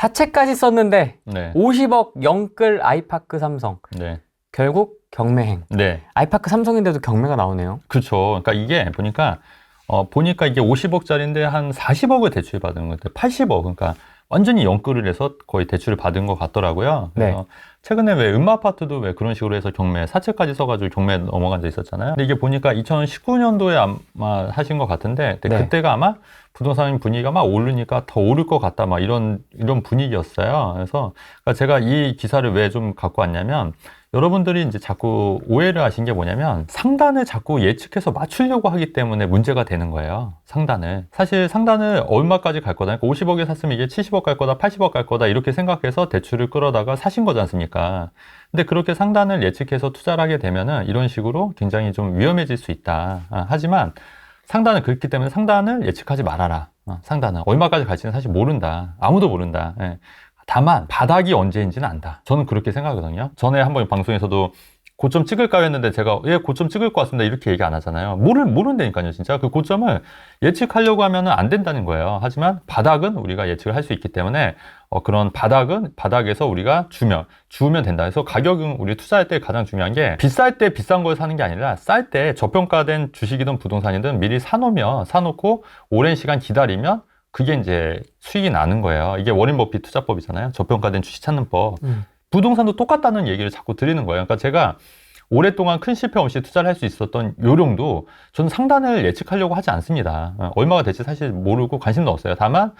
사채까지 썼는데 네. 50억 영끌 아이파크 삼성. 네. 결국 경매행. 네. 아이파크 삼성인데도 경매가 나오네요. 그렇죠. 그러니까 이게 보니까 이게 50억짜리인데 한 40억을 대출 받은 건데 80억. 그러니까 완전히 영끌을 해서 거의 대출을 받은 것 같더라고요. 그래서 네. 최근에 왜 음마아파트도 왜 그런 식으로 해서 경매, 사채까지 써가지고 경매 넘어간 적 있었잖아요. 근데 이게 보니까 2019년도에 아마 하신 것 같은데, 근데 네. 그때가 아마 부동산 분위기가 막 오르니까 더 오를 것 같다, 막 이런 분위기였어요. 그래서 그러니까 제가 이 기사를 왜 좀 갖고 왔냐면, 여러분들이 이제 자꾸 오해를 하신 게 뭐냐면 상단을 자꾸 예측해서 맞추려고 하기 때문에 문제가 되는 거예요. 상단을. 사실 상단을 얼마까지 갈 거다. 그러니까 50억에 샀으면 이게 70억 갈 거다, 80억 갈 거다 이렇게 생각해서 대출을 끌어다가 사신 거지 않습니까? 근데 그렇게 상단을 예측해서 투자를 하게 되면은 이런 식으로 굉장히 좀 위험해질 수 있다. 하지만 상단은 그렇기 때문에 상단을 예측하지 말아라. 상단은 얼마까지 갈지는 사실 모른다. 아무도 모른다. 예. 다만 바닥이 언제인지는 안다. 저는 그렇게 생각하거든요. 전에 한번 방송에서도 고점 찍을까요 했는데 제가 고점 찍을 것 같습니다 이렇게 얘기 안 하잖아요. 모른다니까요. 진짜 그 고점을 예측하려고 하면 안 된다는 거예요. 하지만 바닥은 우리가 예측을 할 수 있기 때문에 그런 바닥에서 우리가 주우면 된다. 그래서 가격은 우리 투자할 때 가장 중요한 게 비쌀 때 비싼 걸 사는 게 아니라 쌀 때 저평가된 주식이든 부동산이든 미리 사놓고 오랜 시간 기다리면 그게 이제 수익이 나는 거예요. 이게 워렌 버핏 투자법이잖아요. 저평가된 주식 찾는 법. 부동산도 똑같다는 얘기를 자꾸 드리는 거예요. 그러니까 제가 오랫동안 큰 실패 없이 투자를 할 수 있었던 요령도 저는 상단을 예측하려고 하지 않습니다. 얼마가 될지 사실 모르고 관심도 없어요. 다만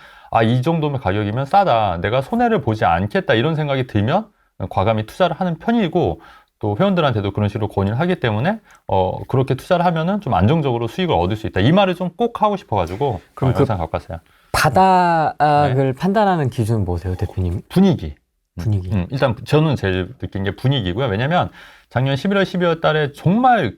이 정도면 가격이면 싸다. 내가 손해를 보지 않겠다. 이런 생각이 들면 과감히 투자를 하는 편이고 또 회원들한테도 그런 식으로 권유를 하기 때문에 그렇게 투자를 하면은 좀 안정적으로 수익을 얻을 수 있다. 이 말을 좀 꼭 하고 싶어가지고 그럼 영상 갖고 왔어요. 바닥을 판단하는 기준은 뭐세요, 대표님? 분위기. 일단 저는 제일 느낀 게 분위기고요. 왜냐면 작년 11월, 12월 달에 정말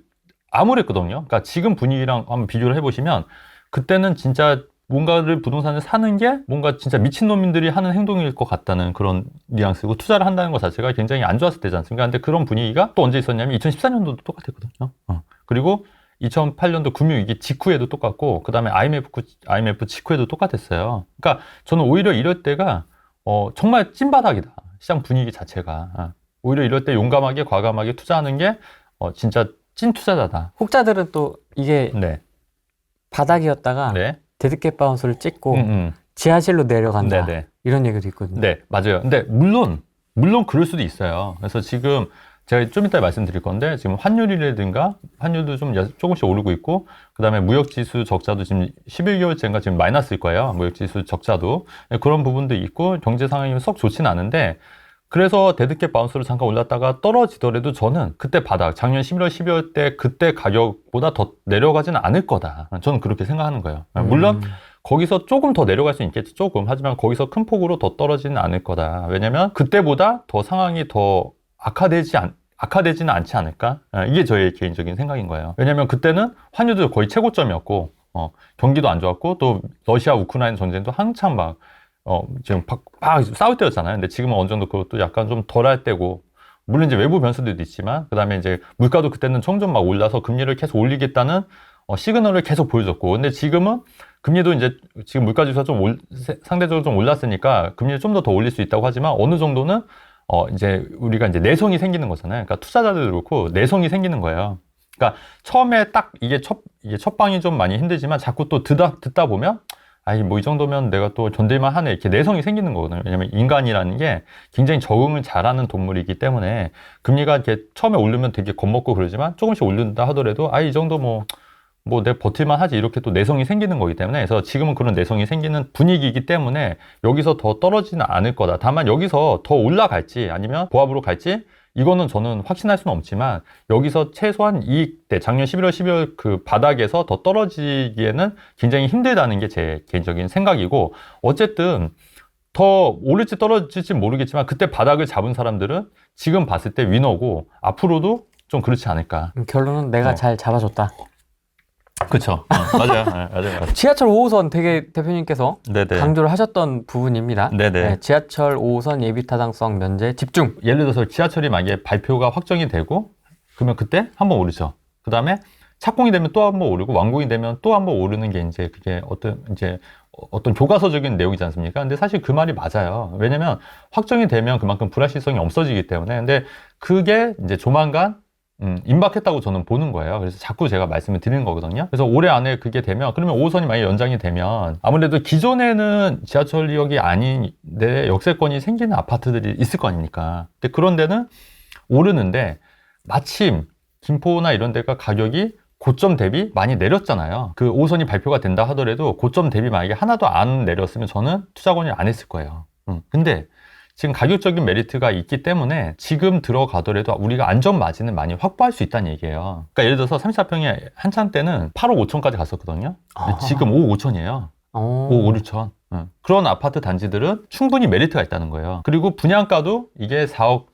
암울했거든요. 그러니까 지금 분위기랑 한번 비교를 해보시면 그때는 진짜 뭔가를 부동산을 사는 게 뭔가 진짜 미친놈들이 하는 행동일 것 같다는 그런 뉘앙스고 투자를 한다는 것 자체가 굉장히 안 좋았을 때지 않습니까? 근데 그런 분위기가 또 언제 있었냐면 2014년도도 똑같았거든요. 그리고 2008년도 금융위기 직후에도 똑같고 그 다음에 IMF 직후에도 똑같았어요. 그러니까 저는 오히려 이럴 때가 정말 찐바닥이다. 시장 분위기 자체가. 오히려 이럴 때 용감하게 과감하게 투자하는 게 진짜 찐 투자자다. 혹자들은 또 이게 네. 바닥이었다가 네. 데드캣 바운스를 찍고 지하실로 내려간다. 네네. 이런 얘기도 있거든요. 네, 맞아요. 근데 물론 그럴 수도 있어요. 그래서 지금 제가 좀 이따 말씀드릴 건데 지금 환율도 좀 조금씩 오르고 있고 그다음에 무역지수 적자도 지금 11개월째인가 지금 마이너스일 거예요. 무역지수 적자도 그런 부분도 있고 경제 상황이 썩 좋지는 않은데 그래서 데드캣 바운스로 잠깐 올랐다가 떨어지더라도 저는 그때 바닥 작년 11월 12월 때 그때 가격보다 더 내려가지는 않을 거다. 저는 그렇게 생각하는 거예요. 물론 거기서 조금 더 내려갈 수 있겠지, 조금. 하지만 거기서 큰 폭으로 더 떨어지는 않을 거다. 왜냐면 그때보다 더 상황이 더 악화되지는 않지 않을까? 이게 저의 개인적인 생각인 거예요. 왜냐면 그때는 환율도 거의 최고점이었고, 경기도 안 좋았고, 또 러시아 우크라이나 전쟁도 한참 지금 막 싸울 때였잖아요. 근데 지금은 어느 정도 그것도 약간 좀 덜할 때고, 물론 이제 외부 변수들도 있지만, 그 다음에 이제 물가도 그때는 점점 막 올라서 금리를 계속 올리겠다는 시그널을 계속 보여줬고, 근데 지금은 금리도 이제 지금 물가 지수가 좀 상대적으로 좀 올랐으니까 금리를 좀 더 올릴 수 있다고 하지만 어느 정도는 이제 우리가 이제 내성이 생기는 거잖아요. 그러니까 투자자들도 그렇고 내성이 생기는 거예요. 그러니까 처음에 딱 이게 첫 방이 좀 많이 힘들지만 자꾸 또 듣다 보면 뭐 이 정도면 내가 또 견딜만 하네. 이렇게 내성이 생기는 거거든요. 왜냐면 인간이라는 게 굉장히 적응을 잘하는 동물이기 때문에 금리가 이렇게 처음에 오르면 되게 겁먹고 그러지만 조금씩 오른다 하더라도 이 정도 뭐 내가 버틸만 하지 이렇게 또 내성이 생기는 거기 때문에 그래서 지금은 그런 내성이 생기는 분위기이기 때문에 여기서 더 떨어지는 않을 거다. 다만 여기서 더 올라갈지 아니면 보합으로 갈지 이거는 저는 확신할 수는 없지만 여기서 최소한 이익대 작년 11월 12월 그 바닥에서 더 떨어지기에는 굉장히 힘들다는 게 제 개인적인 생각이고 어쨌든 더 오를지 떨어질지 모르겠지만 그때 바닥을 잡은 사람들은 지금 봤을 때 위너고 앞으로도 좀 그렇지 않을까. 결론은 내가 잘 잡아줬다. 그렇죠. 맞아요. 맞아요. 지하철 5호선 되게 대표님께서 네네. 강조를 하셨던 부분입니다. 네네. 네, 지하철 5호선 예비 타당성 면제 집중. 예를 들어서 지하철이 만약에 발표가 확정이 되고 그러면 그때 한번 오르죠. 그 다음에 착공이 되면 또 한번 오르고 완공이 되면 또 한번 오르는 게 이제 그게 어떤 이제 어떤 교과서적인 내용이지 않습니까? 근데 사실 그 말이 맞아요. 왜냐면 확정이 되면 그만큼 불확실성이 없어지기 때문에. 근데 그게 이제 조만간 임박했다고 저는 보는 거예요. 그래서 자꾸 제가 말씀을 드리는 거거든요. 그래서 올해 안에 그게 되면, 그러면 5호선이 만약에 연장이 되면 아무래도 기존에는 지하철역이 아닌데 역세권이 생기는 아파트들이 있을 거 아닙니까? 근데 그런 데는 오르는데 마침 김포나 이런 데가 가격이 고점 대비 많이 내렸잖아요. 그 5호선이 발표가 된다 하더라도 고점 대비 만약에 하나도 안 내렸으면 저는 투자 권유를 안 했을 거예요. 근데 지금 가격적인 메리트가 있기 때문에 지금 들어가더라도 우리가 안전 마진을 많이 확보할 수 있다는 얘기예요. 그러니까 예를 들어서 34평에 한참 때는 8억 5천까지 갔었거든요. 근데 지금 5억 5천이에요. 5억 6천. 그런 아파트 단지들은 충분히 메리트가 있다는 거예요. 그리고 분양가도 이게 4억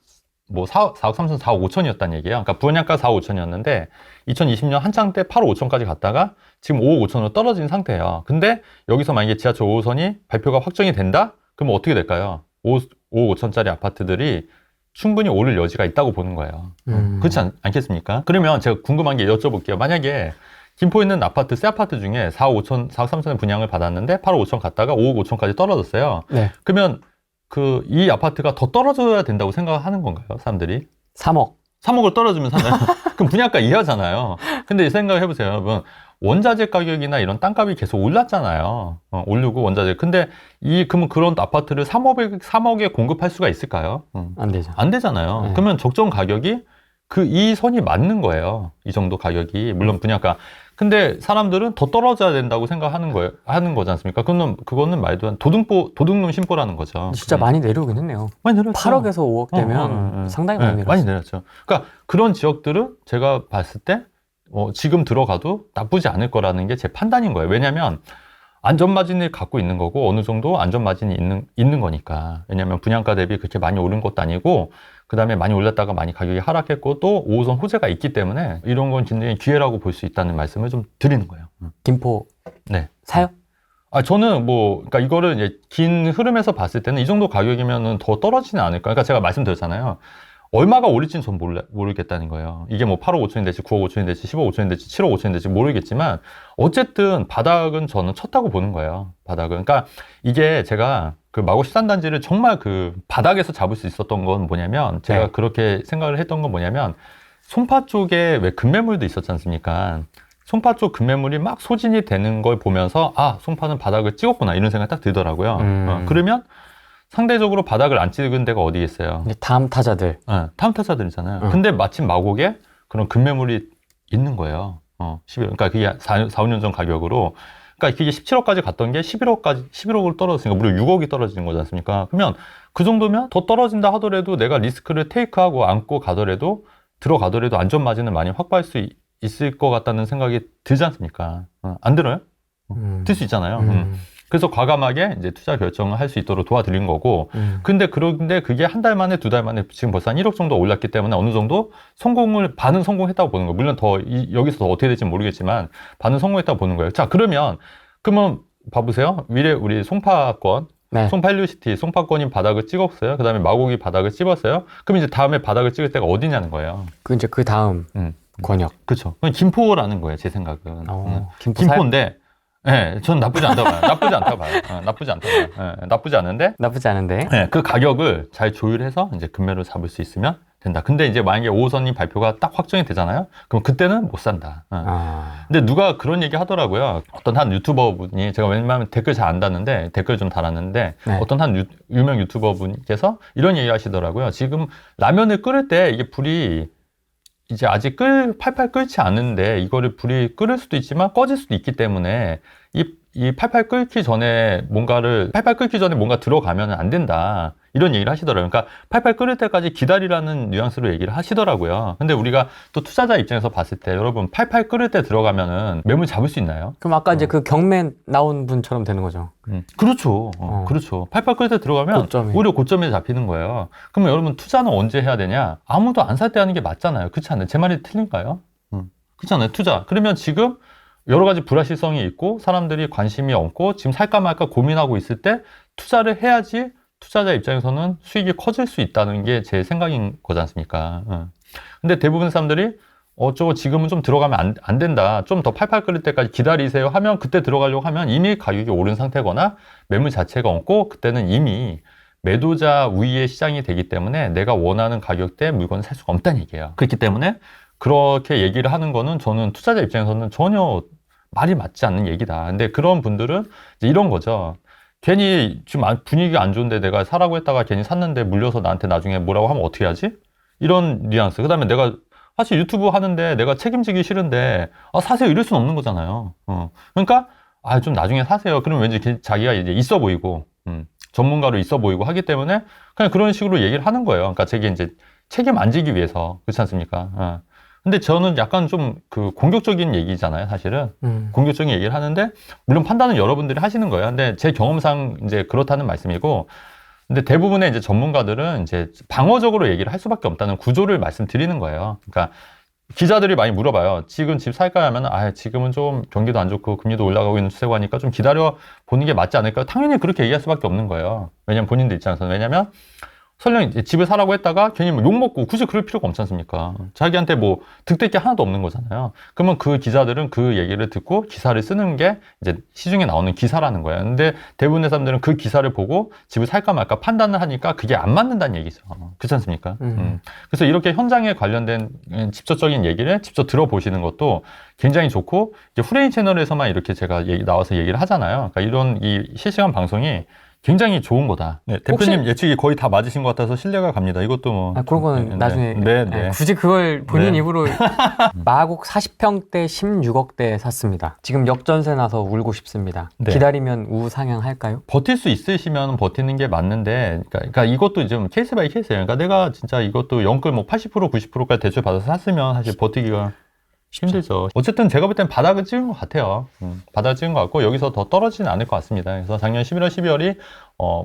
3천, 4억 5천이었다는 얘기예요. 그러니까 분양가 4억 5천이었는데 2020년 한창 때 8억 5천까지 갔다가 지금 5억 5천으로 떨어진 상태예요. 근데 여기서 만약에 지하철 5호선이 발표가 확정이 된다? 그러면 어떻게 될까요? 5억 5천짜리 아파트들이 충분히 오를 여지가 있다고 보는 거예요. 그렇지 않겠습니까? 그러면 제가 궁금한 게 여쭤볼게요. 만약에 김포에 있는 아파트, 새 아파트 중에 4억 5천, 4억 3천의 분양을 받았는데 8억 5천 갔다가 5억 5천까지 떨어졌어요. 네. 그러면 이 아파트가 더 떨어져야 된다고 생각하는 건가요? 사람들이? 3억 을 떨어지면 사나요? 그럼 분양가 이하잖아요. 근데 생각을 해보세요, 여러분. 원자재 가격이나 이런 땅값이 계속 올랐잖아요. 오르고 원자재. 근데 그러면 그런 아파트를 3억에 공급할 수가 있을까요? 안 되죠. 안 되잖아요. 네. 그러면 적정 가격이 이 선이 맞는 거예요. 이 정도 가격이. 물론 분양가. 근데 사람들은 더 떨어져야 된다고 생각하는 거예요. 하는 거지 않습니까? 그거는 말도 안 도둑놈 심보라는 거죠. 진짜 많이 내려오긴 했네요. 많이 내렸죠. 8억에서 5억 되면 상당히 많이 내렸어요. 많이 내렸죠. 그러니까 그런 지역들은 제가 봤을 때 지금 들어가도 나쁘지 않을 거라는 게 제 판단인 거예요. 왜냐하면 안전마진을 갖고 있는 거고 어느 정도 안전마진이 있는 거니까. 왜냐하면 분양가 대비 그렇게 많이 오른 것도 아니고 그 다음에 많이 올랐다가 많이 가격이 하락했고 또 5호선 호재가 있기 때문에 이런 건 굉장히 기회라고 볼 수 있다는 말씀을 좀 드리는 거예요. 김포 네. 사요? 저는 그러니까 이거를 이제 긴 흐름에서 봤을 때는 이 정도 가격이면은 더 떨어지는 않을까. 그러니까 제가 말씀드렸잖아요. 얼마가 오를지는 전 모르겠다는 거예요. 이게 8억 5천이 될지 9억 5천이 될지 10억 5천이 될지 7억 5천이 될지 모르겠지만 어쨌든 바닥은 저는 쳤다고 보는 거예요. 바닥은. 그러니까 이게 제가 그 마곡 13단지를 정말 그 바닥에서 잡을 수 있었던 건 뭐냐면 제가 네. 그렇게 생각을 했던 건 뭐냐면 송파 쪽에 왜 급매물도 있었지 않습니까? 송파 쪽 급매물이 막 소진이 되는 걸 보면서 송파는 바닥을 찍었구나 이런 생각이 딱 들더라고요. 그러면 상대적으로 바닥을 안 찍은 데가 어디겠어요? 다음 타자들. 다음 타자들이잖아요. 근데 마침 마곡에 그런 급매물이 있는 거예요. 11억. 그러니까 그게 4, 5년 전 가격으로. 그러니까 그게 17억까지 갔던 게 11억을 떨어졌으니까 무려 6억이 떨어지는 거지 않습니까? 그러면 그 정도면 더 떨어진다 하더라도 내가 리스크를 테이크하고 안고 들어가더라도 안전 마진을 많이 확보할 수 있을 것 같다는 생각이 들지 않습니까? 안 들어요? 들 수 있잖아요. 그래서 과감하게 이제 투자 결정을 할 수 있도록 도와드린 거고. 그런데 그게 한 달 만에, 두 달 만에 지금 벌써 한 1억 정도 올랐기 때문에 어느 정도 반은 성공했다고 보는 거예요. 물론 여기서 더 어떻게 될지는 모르겠지만 반은 성공했다고 보는 거예요. 자, 그러면 봐보세요. 우리 송파권, 네. 송파 헬리시티, 송파권이 바닥을 찍었어요. 그 다음에 마곡이 바닥을 찍었어요. 그럼 이제 다음에 바닥을 찍을 때가 어디냐는 거예요. 이제 그 다음 권역. 그렇죠. 그건 김포라는 거예요, 제 생각은. 김포인데, 네, 전 나쁘지 않다고 봐요. 나쁘지 않다고 봐요. 나쁘지 않은데. 나쁘지 않은데. 네, 그 가격을 잘 조율해서 이제 금매로 잡을 수 있으면 된다. 근데 이제 만약에 5호선이 발표가 딱 확정이 되잖아요. 그럼 그때는 못 산다. 근데 누가 그런 얘기 하더라고요. 어떤 한 유튜버 분이, 제가 왜냐면 댓글 잘 안 달는데 댓글 좀 달았는데, 네. 어떤 한 유명 유튜버 분께서 이런 얘기 하시더라고요. 지금 라면을 끓일 때 이게 불이 이제 아직 팔팔 끓지 않은데 이거를 불이 끓을 수도 있지만 꺼질 수도 있기 때문에 이 팔팔 끓기 전에 뭔가 들어가면 안 된다. 이런 얘기를 하시더라고요. 그러니까 팔팔 끓을 때까지 기다리라는 뉘앙스로 얘기를 하시더라고요. 근데 우리가 또 투자자 입장에서 봤을 때 여러분 팔팔 끓을 때 들어가면은 매물 잡을 수 있나요? 그럼 아까 이제 그 경매 나온 분처럼 되는 거죠. 그렇죠. 그렇죠. 팔팔 끓을 때 들어가면 오히려 고점에 잡히는 거예요. 그러면 여러분 투자는 언제 해야 되냐? 아무도 안 살 때 하는 게 맞잖아요. 그렇지 않나요? 제 말이 틀린가요? 그렇잖아요. 투자. 그러면 지금 여러 가지 불확실성이 있고 사람들이 관심이 없고 지금 살까 말까 고민하고 있을 때 투자를 해야지 투자자 입장에서는 수익이 커질 수 있다는 게 제 생각인 거지 않습니까? 근데 대부분 사람들이 어쩌고 지금은 좀 들어가면 안 된다. 좀 더 팔팔 끓을 때까지 기다리세요 하면 그때 들어가려고 하면 이미 가격이 오른 상태거나 매물 자체가 없고 그때는 이미 매도자 우위의 시장이 되기 때문에 내가 원하는 가격대에 물건을 살 수가 없다는 얘기예요. 그렇기 때문에 그렇게 얘기를 하는 거는 저는 투자자 입장에서는 전혀 말이 맞지 않는 얘기다. 근데 그런 분들은 이제 이런 거죠. 괜히 지금 분위기가 안 좋은데 내가 사라고 했다가 괜히 샀는데 물려서 나한테 나중에 뭐라고 하면 어떻게 하지? 이런 뉘앙스. 그 다음에 내가 사실 유튜브 하는데 내가 책임지기 싫은데 사세요 이럴 수는 없는 거잖아요. 그러니까 좀 나중에 사세요. 그러면 왠지 자기가 이제 있어 보이고 전문가로 있어 보이고 하기 때문에 그냥 그런 식으로 얘기를 하는 거예요. 그러니까 제게 이제 책임 안 지기 위해서. 그렇지 않습니까? 근데 저는 약간 좀 그 공격적인 얘기잖아요, 사실은. 공격적인 얘기를 하는데, 물론 판단은 여러분들이 하시는 거예요. 근데 제 경험상 이제 그렇다는 말씀이고, 근데 대부분의 이제 전문가들은 이제 방어적으로 얘기를 할 수밖에 없다는 구조를 말씀드리는 거예요. 그러니까 기자들이 많이 물어봐요. 지금 집 살까 하면, 지금은 좀 경기도 안 좋고 금리도 올라가고 있는 추세고 하니까 좀 기다려 보는 게 맞지 않을까요? 당연히 그렇게 얘기할 수밖에 없는 거예요. 왜냐면 본인들 입장에서는. 왜냐면 설령 집을 사라고 했다가 괜히 뭐 욕먹고 굳이 그럴 필요가 없지 않습니까? 자기한테 뭐 득될 게 하나도 없는 거잖아요. 그러면 그 기자들은 그 얘기를 듣고 기사를 쓰는 게 이제 시중에 나오는 기사라는 거예요. 근데 대부분의 사람들은 그 기사를 보고 집을 살까 말까 판단을 하니까 그게 안 맞는다는 얘기죠. 그렇지 않습니까? 그래서 이렇게 현장에 관련된 직접적인 얘기를 직접 들어보시는 것도 굉장히 좋고, 이제 후레인 채널에서만 이렇게 제가 나와서 얘기를 하잖아요. 그러니까 이런 이 실시간 방송이 굉장히 좋은 거다. 네, 대표님 예측이 거의 다 맞으신 것 같아서 신뢰가 갑니다. 이것도 뭐. 그런 건 나중에. 굳이 그걸 본인 입으로. 마곡 40평대 16억대 샀습니다. 지금 역전세 나서 울고 싶습니다. 기다리면 우상향할까요? 버틸 수 있으시면 버티는 게 맞는데, 그러니까 이것도 좀 케이스 바이 케이스예요. 그러니까 내가 진짜 이것도 영끌 뭐 80%, 90%까지 대출 받아서 샀으면 사실 버티기가 힘들죠. 어쨌든 제가 볼 땐 바닥을 찍은 것 같아요. 바닥을 찍은 것 같고 여기서 더 떨어지지는 않을 것 같습니다. 그래서 작년 11월, 12월이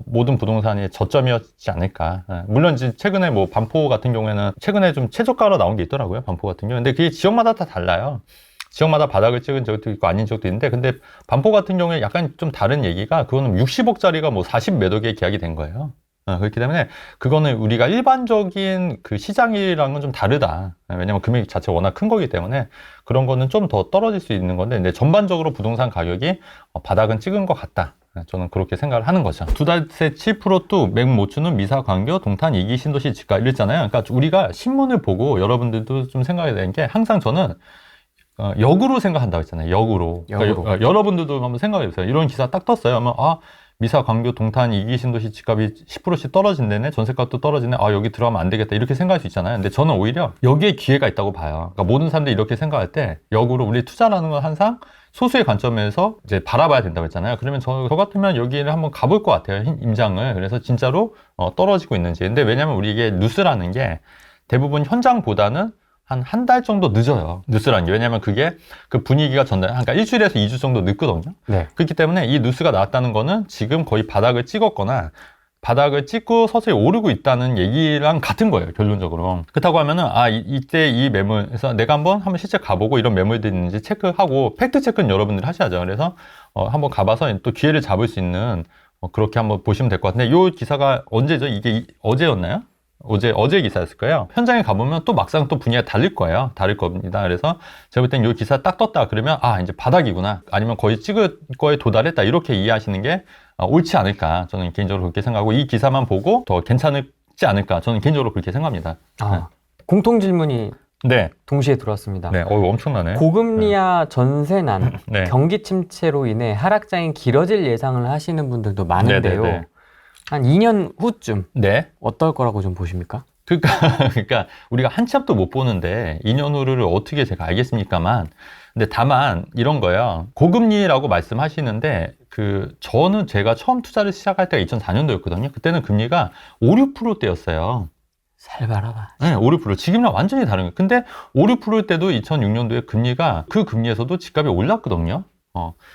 모든 부동산이 저점이었지 않을까. 물론 이제 최근에 뭐 반포 같은 경우에는 최근에 좀 최저가로 나온 게 있더라고요. 반포 같은 경우. 근데 그게 지역마다 다 달라요. 지역마다 바닥을 찍은 적도 있고 아닌 적도 있는데, 근데 반포 같은 경우에 약간 좀 다른 얘기가, 그거는 60억짜리가 뭐 40 몇억 개 계약이 된 거예요. 그렇기 때문에 그거는 우리가 일반적인 그 시장이랑은 좀 다르다. 왜냐면 금액 자체가 워낙 큰 거기 때문에 그런 거는 좀 더 떨어질 수 있는 건데, 근데 전반적으로 부동산 가격이 바닥은 찍은 것 같다. 저는 그렇게 생각을 하는 거죠. 두 달새 7%도 매물 못 주는 미사 광교 동탄 이기 신도시 집가 이랬잖아요. 그러니까 우리가 신문을 보고 여러분들도 좀 생각해야 되는 게, 항상 저는 역으로 생각한다고 했잖아요. 역으로. 그러니까 여러분들도 한번 생각해 보세요. 이런 기사 딱 떴어요. 하면 미사, 광교, 동탄, 이기 신도시 집값이 10%씩 떨어진다네, 전세값도 떨어지네, 여기 들어가면 안 되겠다, 이렇게 생각할 수 있잖아요. 근데 저는 오히려 여기에 기회가 있다고 봐요. 그러니까 모든 사람들이 이렇게 생각할 때 역으로 우리 투자라는 건 항상 소수의 관점에서 이제 바라봐야 된다고 했잖아요. 그러면 저 같으면 여기를 한번 가볼 것 같아요. 임장을. 그래서 진짜로 떨어지고 있는지. 근데 왜냐면 우리 이게 뉴스라는 게 대부분 현장보다는 한 달 정도 늦어요. 뉴스라는 게. 왜냐면 그게 그 분위기가 그러니까 일주일에서 2주 정도 늦거든요. 네. 그렇기 때문에 이 뉴스가 나왔다는 거는 지금 거의 바닥을 찍었거나 바닥을 찍고 서서히 오르고 있다는 얘기랑 같은 거예요, 결론적으로. 그렇다고 하면은 이때 이 매물에서 내가 한번 실제 가보고 이런 매물들이 있는지 체크하고, 팩트 체크는 여러분들이 하셔야죠. 그래서 한번 가봐서 또 기회를 잡을 수 있는 그렇게 한번 보시면 될 것 같은데, 이 기사가 언제죠? 이게 어제였나요? 어제 기사였을 거예요. 현장에 가보면 또 막상 또 분위기가 다를 거예요. 다를 겁니다. 그래서 제가 볼 땐 이 기사 딱 떴다 그러면 이제 바닥이구나, 아니면 거의 찍을 거에 도달했다, 이렇게 이해하시는 게 옳지 않을까, 저는 개인적으로 그렇게 생각하고, 이 기사만 보고 더 괜찮지 않을까, 저는 개인적으로 그렇게 생각합니다. 공통 질문이 네. 동시에 들어왔습니다. 네, 엄청나네. 고금리와 전세난, 네. 경기 침체로 인해 하락장이 길어질 예상을 하시는 분들도 많은데요. 네네네. 한 2년 후쯤 네. 어떨 거라고 좀 보십니까? 그러니까 우리가 한 치 앞도 못 보는데 2년 후를 어떻게 제가 알겠습니까만, 근데 다만 이런 거예요. 고금리라고 말씀하시는데 저는 제가 처음 투자를 시작할 때가 2004년도였거든요. 그때는 금리가 5, 6%대였어요. 살벌하다. 네, 5, 6%. 지금이랑 완전히 다른 거예요. 근데 5, 6%일 때도 2006년도에 금리가, 그 금리에서도 집값이 올랐거든요.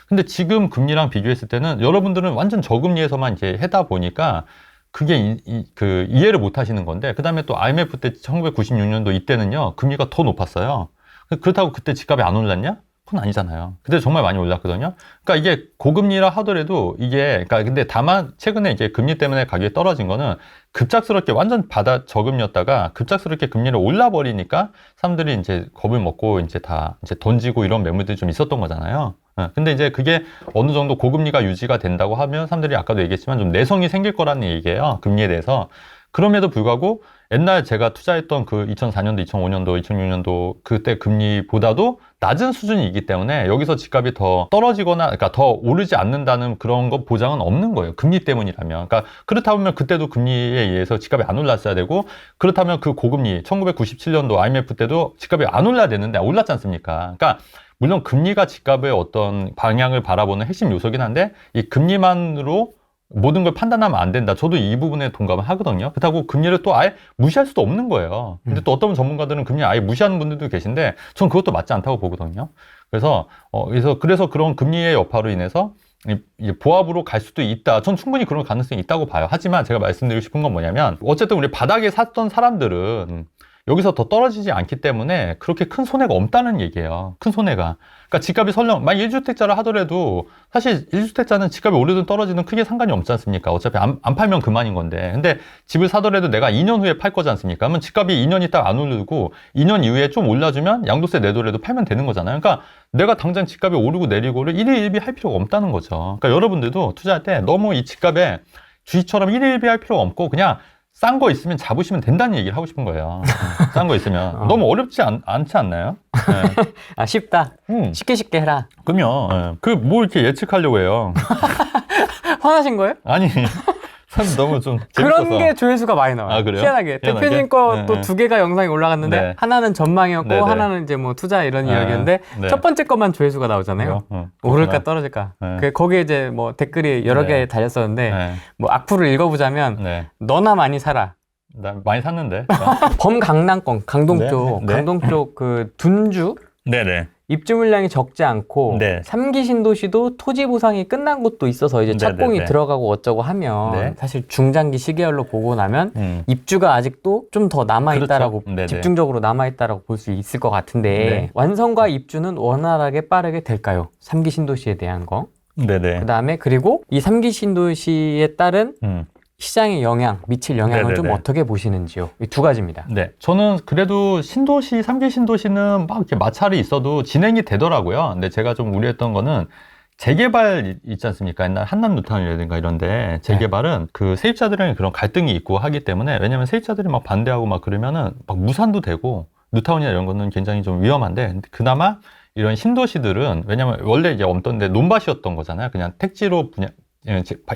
근데 지금 금리랑 비교했을 때는 여러분들은 완전 저금리에서만 이제 해다 보니까 그게 이해를 못 하시는 건데, 그 다음에 또 IMF 때 1996년도 이때는요, 금리가 더 높았어요. 그렇다고 그때 집값이 안 올랐냐? 그건 아니잖아요. 그때 정말 많이 올랐거든요. 그러니까 이게 고금리라 하더라도 이게, 그러니까 근데 다만 최근에 이게 금리 때문에 가격이 떨어진 거는 급작스럽게 완전 바다 저금리였다가 급작스럽게 금리를 올라버리니까 사람들이 이제 겁을 먹고 이제 다 이제 던지고 이런 매물들이 좀 있었던 거잖아요. 근데 이제 그게 어느 정도 고금리가 유지가 된다고 하면 사람들이 아까도 얘기했지만 좀 내성이 생길 거라는 얘기예요. 금리에 대해서. 그럼에도 불구하고 옛날 제가 투자했던 그 2004년도, 2005년도, 2006년도 그때 금리보다도 낮은 수준이기 때문에 여기서 집값이 더 떨어지거나, 그러니까 더 오르지 않는다는 그런 거 보장은 없는 거예요. 금리 때문이라면. 그러니까 그렇다면 그때도 금리에 의해서 집값이 안 올랐어야 되고, 그렇다면 그 고금리 1997년도 IMF 때도 집값이 안 올라야 되는데 올랐지 않습니까? 그러니까 물론 금리가 집값의 어떤 방향을 바라보는 핵심 요소긴 한데 이 금리만으로 모든 걸 판단하면 안 된다. 저도 이 부분에 동감을 하거든요. 그렇다고 금리를 또 아예 무시할 수도 없는 거예요. 근데 또 어떤 전문가들은 금리 아예 무시하는 분들도 계신데 전 그것도 맞지 않다고 보거든요. 그래서 그래서 그런 금리의 여파로 인해서 보합으로 갈 수도 있다. 전 충분히 그런 가능성이 있다고 봐요. 하지만 제가 말씀드리고 싶은 건 뭐냐면 어쨌든 우리 바닥에 샀던 사람들은 여기서 더 떨어지지 않기 때문에 그렇게 큰 손해가 없다는 얘기예요. 큰 손해가. 그러니까 집값이 설령 만약 1주택자라 하더라도 사실 1주택자는 집값이 오르든 떨어지든 크게 상관이 없지 않습니까? 어차피 안 팔면 그만인 건데. 근데 집을 사더라도 내가 2년 후에 팔 거지 않습니까? 그러면 집값이 2년 있다가 안 오르고 2년 이후에 좀 올라주면 양도세 내더라도 팔면 되는 거잖아요. 그러니까 내가 당장 집값이 오르고 내리고를 일희일비 할 필요가 없다는 거죠. 그러니까 여러분들도 투자할 때 너무 이 집값에 주식처럼 일희일비 할 필요가 없고 그냥 싼 거 있으면 잡으시면 된다는 얘기를 하고 싶은 거예요. 싼 거 있으면. 너무 어렵지 않지 않나요? 네. 아, 쉽다. 쉽게 해라. 그럼요. 네. 그 뭐 이렇게 예측하려고 해요. 화나신 거예요? 아니. 사실 너무 좀 재밌어서. 그런 게 조회수가 많이 나와요. 아, 그래요? 희한하게. 대표님 거 또 네. 두 개가 영상이 올라갔는데 네. 하나는 전망이었고 네, 네. 하나는 이제 뭐 투자 이런 네. 이야기였는데 네. 첫 번째 것만 조회수가 나오잖아요. 오를까 떨어질까. 네. 거기에 이제 뭐 댓글이 여러 네. 개 달렸었는데 네. 뭐 악플을 읽어보자면 네. 너나 많이 사라. 나 많이 샀는데. 범강남권, 강동 네. 쪽, 네. 강동 쪽 그 둔주 네네. 입주 물량이 적지 않고 네. 3기 신도시도 토지 보상이 끝난 곳도 있어서 이제 착공이 네네네. 들어가고 어쩌고 하면 네. 사실 중장기 시계열로 보고 나면 입주가 아직도 좀 더 남아있다라고 그렇죠. 네네. 집중적으로 남아있다라고 볼 수 있을 것 같은데 네. 완성과 입주는 원활하게 빠르게 될까요? 3기 신도시에 대한 거. 네네. 그 다음에 그리고 이 3기 신도시에 따른 시장에 미칠 영향을 좀 네네네. 어떻게 보시는지요? 이 두 가지입니다. 네. 저는 그래도 신도시, 3기 신도시는 막 이렇게 마찰이 있어도 진행이 되더라고요. 근데 제가 좀 우려했던 거는 재개발 있지 않습니까? 옛날 한남 뉴타운이라든가 이런데 재개발은 그 세입자들이랑 그런 갈등이 있고 하기 때문에 왜냐면 세입자들이 막 반대하고 막 그러면은 막 무산도 되고 뉴타운이나 이런 거는 굉장히 좀 위험한데 그나마 이런 신도시들은 왜냐면 원래 이제 없던데 논밭이었던 거잖아요. 그냥 택지로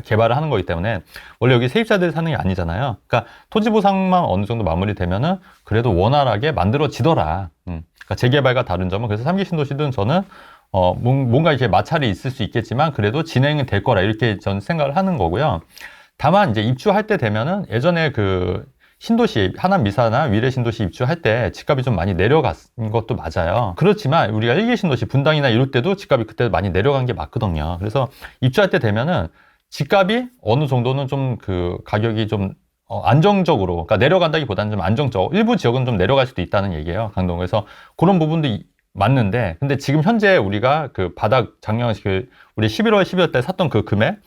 개발을 하는 거기 때문에 원래 여기 세입자들이 사는 게 아니잖아요. 그러니까 토지 보상만 어느 정도 마무리되면은 그래도 원활하게 만들어지더라. 그러니까 재개발과 다른 점은 그래서 3기 신도시든 저는 뭔가 이렇게 마찰이 있을 수 있겠지만 그래도 진행은 될 거라 이렇게 저는 생각을 하는 거고요. 다만 이제 입주할 때 되면은 예전에 그 신도시, 하남 미사나 위례 신도시 입주할 때 집값이 좀 많이 내려간 것도 맞아요. 그렇지만 우리가 1기 신도시 분당이나 이럴 때도 집값이 그때 많이 내려간 게 맞거든요. 그래서 입주할 때 되면은 집값이 어느 정도는 좀 그 가격이 좀 안정적으로, 그러니까 내려간다기보다는 좀 안정적, 일부 지역은 좀 내려갈 수도 있다는 얘기예요. 강동. 그래서 그런 부분도 맞는데, 근데 지금 현재 우리가 그 바닥 작년 우리 11월, 12월 때 샀던 그 금액,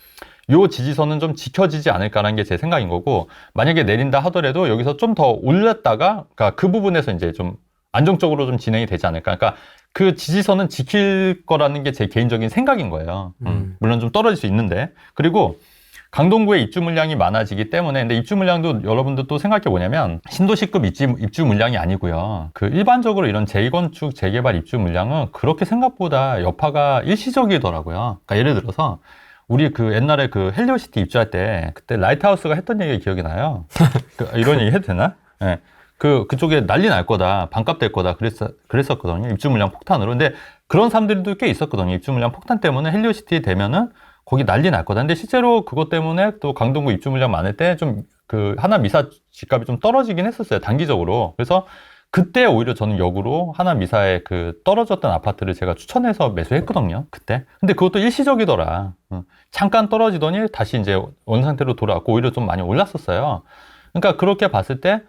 요 지지선은 좀 지켜지지 않을까라는 게 제 생각인 거고, 만약에 내린다 하더라도 여기서 좀 더 올렸다가, 그러니까 그 부분에서 이제 좀 안정적으로 좀 진행이 되지 않을까. 그러니까 그 지지선은 지킬 거라는 게 제 개인적인 생각인 거예요. 물론 좀 떨어질 수 있는데. 그리고 강동구에 입주 물량이 많아지기 때문에, 근데 입주 물량도 여러분들 또 생각해 보냐면 신도시급 입주 물량이 아니고요. 그 일반적으로 이런 재건축, 재개발 입주 물량은 그렇게 생각보다 여파가 일시적이더라고요. 그러니까 예를 들어서 우리 그 옛날에 그 헬리오시티 입주할 때 그때 라이트하우스가 했던 얘기가 기억이 나요. 이런 얘기 해도 되나? 네. 그쪽에 난리 날 거다, 반값 될 거다, 그랬었거든요. 입주 물량 폭탄으로. 근데 그런 사람들도 꽤 있었거든요. 입주 물량 폭탄 때문에 헬리오시티 되면은 거기 난리 날 거다. 근데 실제로 그것 때문에 또 강동구 입주 물량 많을 때 좀 그 하남 미사 집값이 좀 떨어지긴 했었어요. 단기적으로. 그래서 그때 오히려 저는 역으로 하남 미사의 그 떨어졌던 아파트를 제가 추천해서 매수했거든요. 그때. 근데 그것도 일시적이더라. 잠깐 떨어지더니 다시 이제 원상태로 돌아왔고 오히려 좀 많이 올랐었어요. 그러니까 그렇게 봤을 때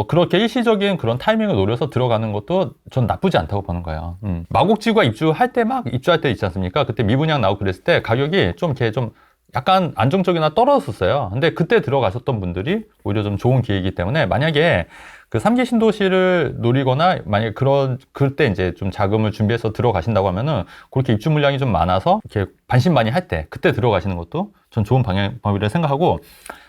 그렇게 일시적인 그런 타이밍을 노려서 들어가는 것도 전 나쁘지 않다고 보는 거예요. 마곡지구가 입주할 때 막 입주할 때 있지 않습니까? 그때 미분양 나오고 그랬을 때 가격이 좀 이렇게 좀 약간 안정적이나 떨어졌었어요. 근데 그때 들어가셨던 분들이 오히려 좀 좋은 기회이기 때문에 만약에 그 3기 신도시를 노리거나 만약에 그때 이제 좀 자금을 준비해서 들어가신다고 하면은 그렇게 입주 물량이 좀 많아서 이렇게 반신반의 할 때 그때 들어가시는 것도 전 좋은 방법이라 생각하고,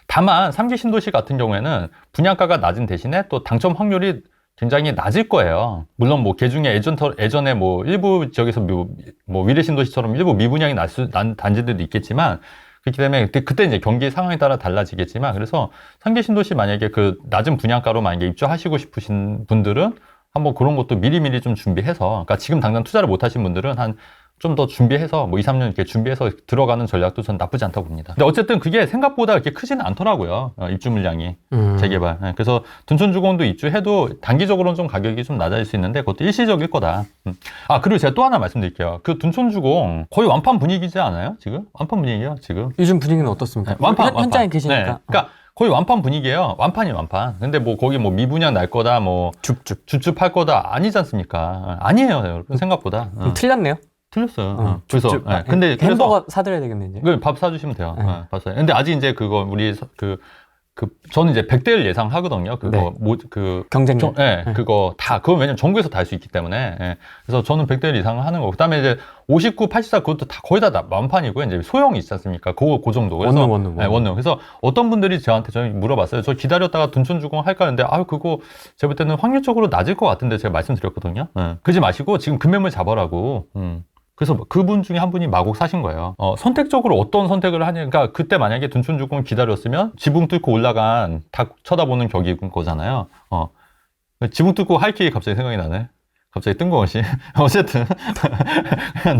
다만 3기 신도시 같은 경우에는 분양가가 낮은 대신에 또 당첨 확률이 굉장히 낮을 거예요. 물론 뭐 개중에 예전에 뭐 일부 지역에서 뭐 위례 신도시처럼 일부 미분양이 난 단지들도 있겠지만, 그렇기 때문에 그때 이제 경기 상황에 따라 달라지겠지만, 그래서 3기 신도시 만약에 그 낮은 분양가로 만약에 입주하시고 싶으신 분들은 한번 그런 것도 미리미리 좀 준비해서, 그러니까 지금 당장 투자를 못 하신 분들은 한 좀 더 준비해서 뭐 2, 3년 이렇게 준비해서 들어가는 전략도 전 나쁘지 않다고 봅니다. 근데 어쨌든 그게 생각보다 그렇게 크지는 않더라고요. 입주 물량이. 재개발. 그래서 둔촌주공도 입주해도 단기적으로는 좀 가격이 좀 낮아질 수 있는데 그것도 일시적일 거다. 그리고 제가 또 하나 말씀드릴게요. 그 둔촌주공 거의 완판 분위기지 않아요? 지금? 완판 분위기예요, 지금. 요즘 분위기는 어떻습니까? 완판. 현장에 계시니까. 네. 그러니까 거의 완판 분위기예요. 완판이 완판. 근데 뭐 거기 뭐 미분양 날 거다, 뭐 줍줍 할 거다 아니지 않습니까? 아니에요, 여러분. 생각보다. 틀렸네요. 틀렸어요. 그래서 근데 햄버거 사드려야 되겠네 이제. 그걸 밥 사주시면 돼요. 밥 사. 근데 아직 이제 그거 우리 저는 이제 100대를 예상하거든요. 그거 경쟁력. 그거 다 그건 왜냐면 전국에서 다 할 수 있기 때문에. 그래서 저는 100대를 이상을 하는 거. 그다음에 이제 59, 84 그것도 다 거의 다 완판이고요. 이제 소형이 있지 않습니까? 그 정도. 그래서 원룸. 그래서 어떤 분들이 저한테 물어봤어요. 저 기다렸다가 둔촌주공 할까 하는데 그거 제가 볼 때는 확률적으로 낮을 것 같은데 제가 말씀드렸거든요. 그러지 마시고 지금 금매물 잡아라고. 그래서 그분 중에 한 분이 마곡 사신 거예요. 선택적으로 어떤 선택을 하냐. 그러니까 그때 만약에 둔촌주공 기다렸으면 지붕 뚫고 올라간 다 쳐다보는 격인 거잖아요. 지붕 뚫고 할 기회 갑자기 생각이 나네. 갑자기 뜬금없이. 어쨌든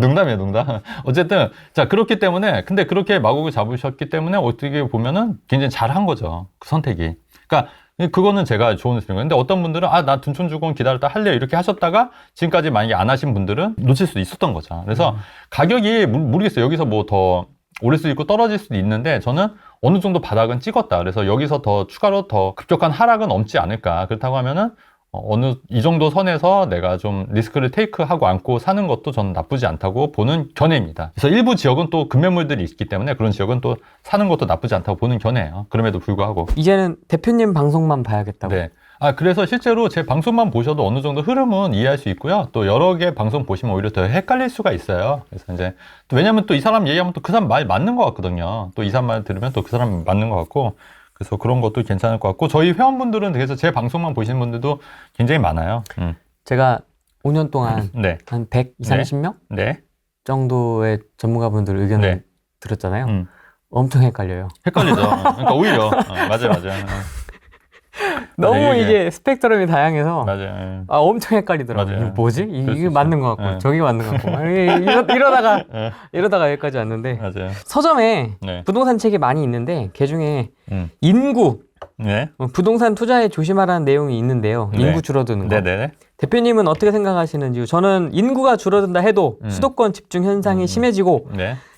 농담이에요, 농담. 어쨌든 자, 그렇기 때문에 근데 그렇게 마곡을 잡으셨기 때문에 어떻게 보면은 굉장히 잘한 거죠. 그 선택이. 그러니까 그거는 제가 조언을 드린 거예요. 근데 어떤 분들은 나 둔촌주공 기다렸다 할래요 이렇게 하셨다가 지금까지 만약에 안 하신 분들은 놓칠 수도 있었던 거죠. 그래서 가격이 모르겠어요. 여기서 뭐 더 오를 수도 있고 떨어질 수도 있는데 저는 어느 정도 바닥은 찍었다. 그래서 여기서 더 추가로 더 급격한 하락은 없지 않을까. 그렇다고 하면은 이 정도 선에서 내가 좀 리스크를 테이크하고 안고 사는 것도 저는 나쁘지 않다고 보는 견해입니다. 그래서 일부 지역은 또 급매물들이 있기 때문에 그런 지역은 또 사는 것도 나쁘지 않다고 보는 견해예요. 그럼에도 불구하고. 이제는 대표님 방송만 봐야겠다고. 네. 그래서 실제로 제 방송만 보셔도 어느 정도 흐름은 이해할 수 있고요. 또 여러 개 방송 보시면 오히려 더 헷갈릴 수가 있어요. 그래서 이제 또 왜냐면 또 이 사람 얘기하면 또 그 사람 말 맞는 것 같거든요. 또 이 사람 말 들으면 또 그 사람 맞는 것 같고. 그래서 그런 것도 괜찮을 것 같고, 저희 회원분들은 그래서 제 방송만 보시는 분들도 굉장히 많아요. 제가 5년 동안 한 120, 30명 정도의 전문가분들 의견을 들었잖아요. 엄청 헷갈려요. 헷갈리죠. 그러니까 오히려 맞아요. 너무 이게 스펙트럼이 다양해서 맞아요. 엄청 헷갈리더라고요. 이게 뭐지? 이게 맞는 것 같고 저기가 맞는 것 같고 이러다가 여기까지 왔는데 맞아요. 서점에 부동산 책이 많이 있는데 그중에 인구 부동산 투자에 조심하라는 내용이 있는데요. 인구 줄어드는 거. 대표님은 어떻게 생각하시는지. 저는 인구가 줄어든다 해도 수도권 집중 현상이 심해지고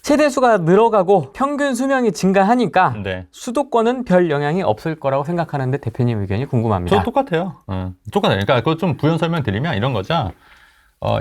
세대수가 늘어가고 평균 수명이 증가하니까 수도권은 별 영향이 없을 거라고 생각하는데 대표님 의견이 궁금합니다. 저 똑같아요. 똑같아요. 그러니까 그거 좀 부연 설명드리면 이런 거죠.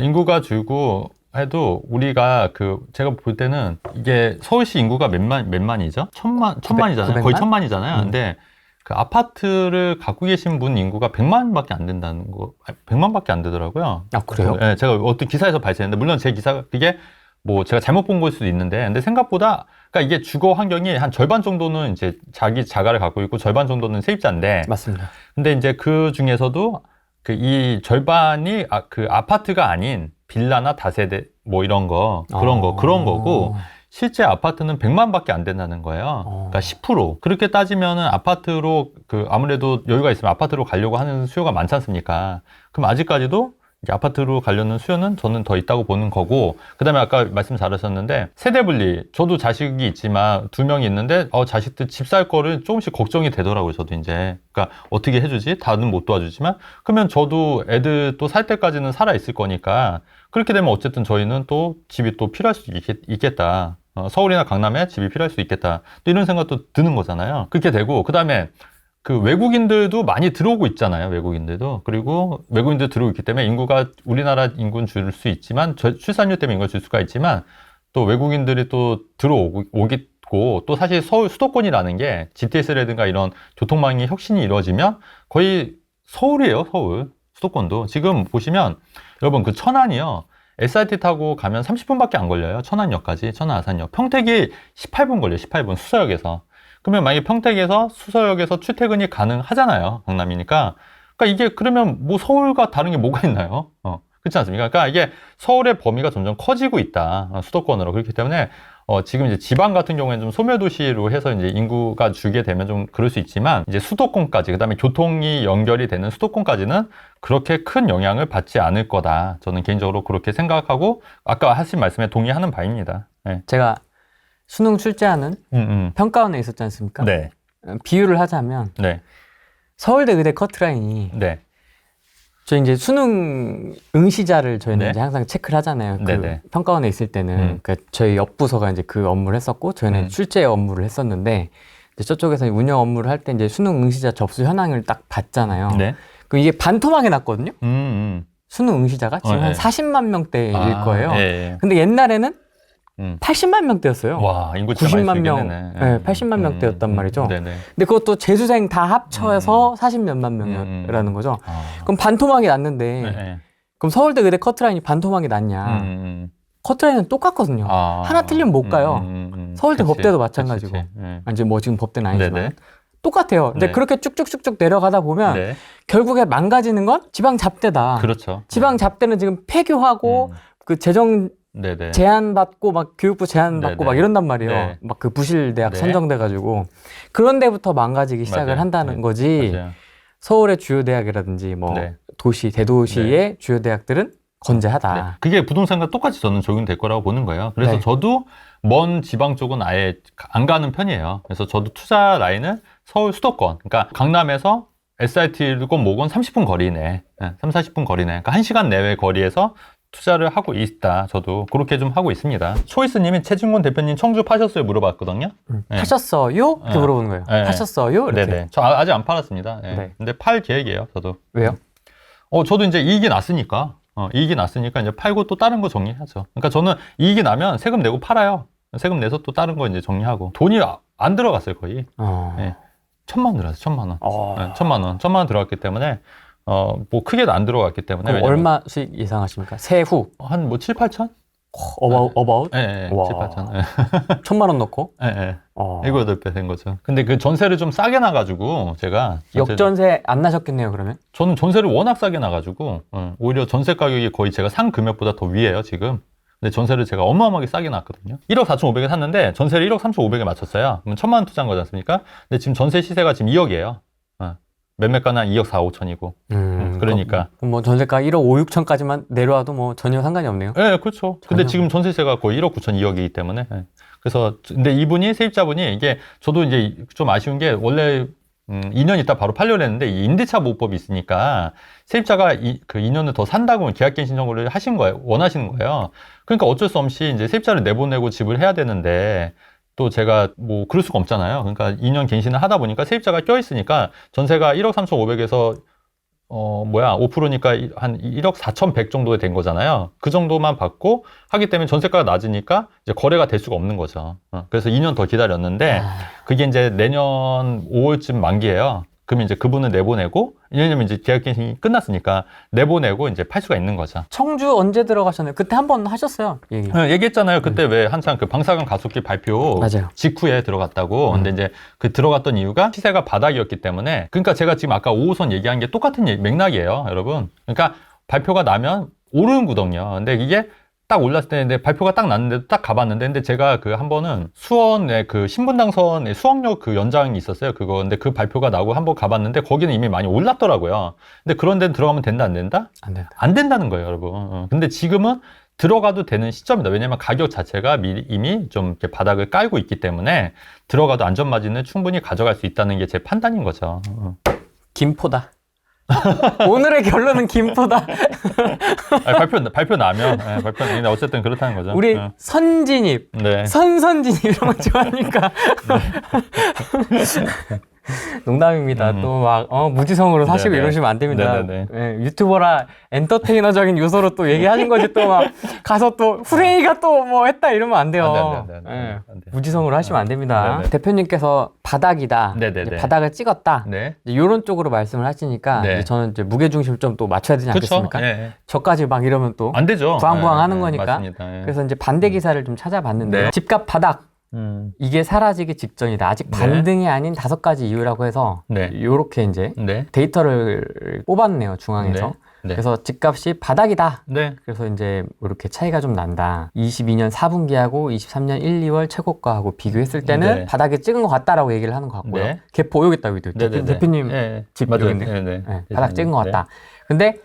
인구가 줄고 해도 우리가 제가 볼 때는 이게 서울시 인구가 몇만이죠? 천만이잖아요. 거의 천만이잖아요. 근데 그 아파트를 갖고 계신 분 인구가 100만밖에 안 된다는 거, 100만밖에 안 되더라고요. 그래요? 네, 제가 어떤 기사에서 발견했는데, 물론 제 기사가 그게 뭐 제가 잘못 본 걸 수도 있는데, 근데 생각보다, 그러니까 이게 주거 환경이 한 절반 정도는 이제 자기 자가를 갖고 있고 절반 정도는 세입자인데. 맞습니다. 근데 이제 그 중에서도 이 절반이 그 아파트가 아닌 빌라나 다세대 뭐 이런 거, 그런 거고, 실제 아파트는 100만밖에 안 된다는 거예요. 그러니까 10%. 그렇게 따지면은 아파트로 아무래도 여유가 있으면 아파트로 가려고 하는 수요가 많지 않습니까? 그럼 아직까지도 이제 아파트로 가려는 수요는 저는 더 있다고 보는 거고, 그다음에 아까 말씀 잘하셨는데 세대 분리. 저도 자식이 있지만 2명이 있는데 자식들 집 살 거를 조금씩 걱정이 되더라고요. 저도 이제. 그러니까 어떻게 해주지? 다는 못 도와주지만 그러면 저도 애들 또 살 때까지는 살아 있을 거니까 그렇게 되면 어쨌든 저희는 또 집이 또 필요할 수 있겠다. 서울이나 강남에 집이 필요할 수 있겠다. 또 이런 생각도 드는 거잖아요. 그렇게 되고, 그 다음에 그 외국인들도 많이 들어오고 있잖아요. 외국인들도. 그리고 외국인들 들어오고 있기 때문에 인구가 우리나라 인구는 줄 수 있지만 출산율 때문에 인구가 줄 수가 있지만 또 외국인들이 또 들어오고 또 사실 서울 수도권이라는 게 GTS라든가 이런 교통망의 혁신이 이루어지면 거의 서울이에요. 서울 수도권도. 지금 보시면 여러분 그 천안이요. SRT 타고 가면 30분밖에 안 걸려요. 천안역까지. 천안 아산역. 평택이 18분 걸려요. 18분 수서역에서. 그러면 만약에 평택에서 수서역에서 출퇴근이 가능하잖아요. 강남이니까. 그러니까 이게 그러면 뭐 서울과 다른 게 뭐가 있나요? 그렇지 않습니까? 그러니까 이게 서울의 범위가 점점 커지고 있다. 수도권으로. 그렇기 때문에 지금 이제 지방 같은 경우에는 좀 소멸도시로 해서 이제 인구가 줄게 되면 좀 그럴 수 있지만 이제 수도권까지 그다음에 교통이 연결이 되는 수도권까지는 그렇게 큰 영향을 받지 않을 거다. 저는 개인적으로 그렇게 생각하고 아까 하신 말씀에 동의하는 바입니다. 네. 제가 수능 출제하는 평가원에 있었지 않습니까? 네. 비유를 하자면 네. 서울대 의대 커트라인이 네. 저희 이제 수능 응시자를 저희는 네. 이제 항상 체크를 하잖아요. 그 네네. 평가원에 있을 때는 그러니까 저희 옆 부서가 이제 그 업무를 했었고 저희는 출제 업무를 했었는데 이제 저쪽에서 운영 업무를 할 때 이제 수능 응시자 접수 현황을 딱 봤잖아요. 네. 그럼 이게 반토막이 났거든요. 수능 응시자가 지금 한 네. 40만 명대일 거예요. 예. 근데 옛날에는 80만 명대였어요. 와, 인구 진짜 90만 많이 명, 줄겠네. 네, 80만 명대였단 말이죠. 네네. 근데 그것도 재수생 다 합쳐서 40몇만 명이라는 거죠. 그럼 반토막이 났는데 네. 그럼 서울대 의대 커트라인이 반토막이 났냐? 커트라인은 똑같거든요. 하나 틀리면 못 가요. 서울대 그치. 법대도 마찬가지고. 그치, 그치. 네. 이제 뭐 지금 법대는 아니지만 네네. 똑같아요. 근데 네. 그렇게 쭉쭉쭉쭉 내려가다 보면 네. 결국에 망가지는 건 지방 잡대다. 그렇죠. 지방 잡대는 지금 폐교하고 그 재정 네네. 제한 받고 막 교육부 제한 받고 네네. 막 이런단 말이에요. 네. 막 그 부실 대학 네. 선정돼 가지고 그런 데부터 망가지기 시작을 맞아요. 한다는 네. 거지. 맞아요. 서울의 주요 대학이라든지 뭐 네. 도시 대도시의 주요 대학들은 건재하다. 네. 그게 부동산과 똑같이 저는 적용될 거라고 보는 거예요. 그래서 네. 저도 먼 지방 쪽은 아예 안 가는 편이에요. 그래서 저도 투자 라인은 서울 수도권, 그러니까 강남에서 SRT건 뭐건 30분 거리네. 3, 40분 거리네. 그러니까 1시간 내외 거리에서 투자를 하고 있다. 저도 그렇게 좀 하고 있습니다. 초이스님이 최진권 대표님 청주 파셨어요? 물어봤거든요. 네. 파셨어요? 이렇게 물어보는 거예요. 네. 파셨어요? 이렇게. 네네. 저 아직 안 팔았습니다. 네. 네. 근데 팔 계획이에요. 저도. 왜요? 저도 이제 이익이 났으니까. 이익이 났으니까 이제 팔고 또 다른 거 정리하죠. 그러니까 저는 이익이 나면 세금 내고 팔아요. 세금 내서 또 다른 거 이제 정리하고. 돈이 안 들어갔어요, 거의. 네. 1,000만 원 들어갔어요, 1,000만 원. 네, 1,000만 원. 1,000만 원 들어갔기 때문에, 뭐 크게도 안 들어갔기 때문에. 그럼 얼마 수익 예상하십니까? 세후? 한 뭐 7, 8천? 어바웃? 네, 7, 8천. 네. 1,000만 원 넣고? 네. 7, 8배 된 거죠. 근데 그 전세를 좀 싸게 나가지고, 제가. 역전세 안 나셨겠네요, 그러면? 저는 전세를 워낙 싸게 나가지고, 오히려 전세 가격이 거의 제가 산 금액보다 더 위에요, 지금. 근데 전세를 제가 어마어마하게 싸게 놨거든요. 1억 4,500에 샀는데 전세를 1억 3,500에 맞췄어요. 그러면 1,000만 원 투자한 거지 않습니까? 근데 지금 전세 시세가 지금 2억이에요. 매매가는 한 2억 4, 5천이고. 그러니까. 그럼 뭐 전세가 1억 5, 6천까지만 내려와도 뭐 전혀 상관이 없네요. 네, 그렇죠. 근데 지금 전세세가 거의 1억 9천 2억이기 때문에. 네. 그래서 근데 이분이 세입자분이 이게 저도 이제 좀 아쉬운 게 원래 2년 있다 바로 팔려고 했는데 이 임대차 보호법이 있으니까 세입자가 그 2년을 더 산다고 계약갱신 신청을 하신 거예요. 원하시는 거예요. 그러니까 어쩔 수 없이 이제 세입자를 내보내고 집을 해야 되는데 또 제가 뭐 그럴 수가 없잖아요. 그러니까 2년 갱신을 하다 보니까 세입자가 껴있으니까 전세가 1억 3,500에서 5%니까 한 1억 4,100 정도 된 거잖아요. 그 정도만 받고 하기 때문에 전세가가 낮으니까 이제 거래가 될 수가 없는 거죠. 그래서 2년 더 기다렸는데 그게 이제 내년 5월쯤 만기예요. 그러면 이제 그분을 내보내고, 왜냐면 이제 계약갱신이 끝났으니까 내보내고 이제 팔 수가 있는 거죠. 청주 언제 들어가셨나요? 그때 한번 하셨어요, 얘기. 네, 얘기했잖아요. 그때 왜 한창 그 방사능 가속기 발표 맞아요. 직후에 들어갔다고. 근데 이제 그 들어갔던 이유가 시세가 바닥이었기 때문에. 그러니까 제가 지금 아까 5호선 얘기한 게 똑같은 맥락이에요, 여러분. 그러니까 발표가 나면 오르는 구덩이요. 근데 이게 딱 올랐을 때, 근데 발표가 딱 났는데 딱 가봤는데, 근데 제가 그 한 번은 수원에 그 신분당선에 수원역 그 연장이 있었어요. 그거. 근데 그 발표가 나고 한번 가봤는데 거기는 이미 많이 올랐더라고요. 근데 그런 데는 들어가면 된다, 안 된다? 안 된다. 안 된다는 거예요, 여러분. 근데 지금은 들어가도 되는 시점이다. 왜냐면 가격 자체가 이미 좀 이렇게 바닥을 깔고 있기 때문에 들어가도 안전마진을 충분히 가져갈 수 있다는 게 제 판단인 거죠. 김포다. 오늘의 결론은 김포다. 발표 나면, 발표 나면 어쨌든 그렇다는 거죠. 우리 선진입, 네. 선진입 이런 거 좋아하니까. 농담입니다. 또 막 무지성으로 사시고 네네. 이러시면 안 됩니다. 네네네. 예, 유튜버라 엔터테이너적인 요소로 또 얘기하신 거지 또 막 가서 또 후레이가 또 뭐 했다 이러면 안 돼요. 안 돼. 예, 안 돼. 무지성으로 하시면 안 됩니다. 네네. 대표님께서 바닥이다, 네네네. 이제 바닥을 찍었다, 네. 이런 쪽으로 말씀을 하시니까 네. 이제 저는 이제 무게중심 좀 또 맞춰야 되지 그쵸? 않겠습니까? 예. 저까지 막 이러면 또 안 되죠. 부항부항하는 예, 거니까. 맞습니다. 예. 그래서 이제 반대 기사를 좀 찾아봤는데 네. 집값 바닥 음. 이게 사라지기 직전이다. 아직 네. 반등이 아닌 5가지 이유라고 해서 네. 요렇게 이제 네. 데이터를 뽑았네요, 중앙에서. 네. 네. 그래서 집값이 바닥이다. 네. 그래서 이제 이렇게 차이가 좀 난다. 22년 4분기하고 23년 1, 2월 최고가하고 비교했을 때는 네. 바닥에 찍은 것 같다라고 얘기를 하는 것 같고요. 네. 걔 여기 있다, 여기도. 네네네. 대표님 예. 집 맞아요. 여기 있네요. 네. 네, 바닥 찍은 것 같다. 근데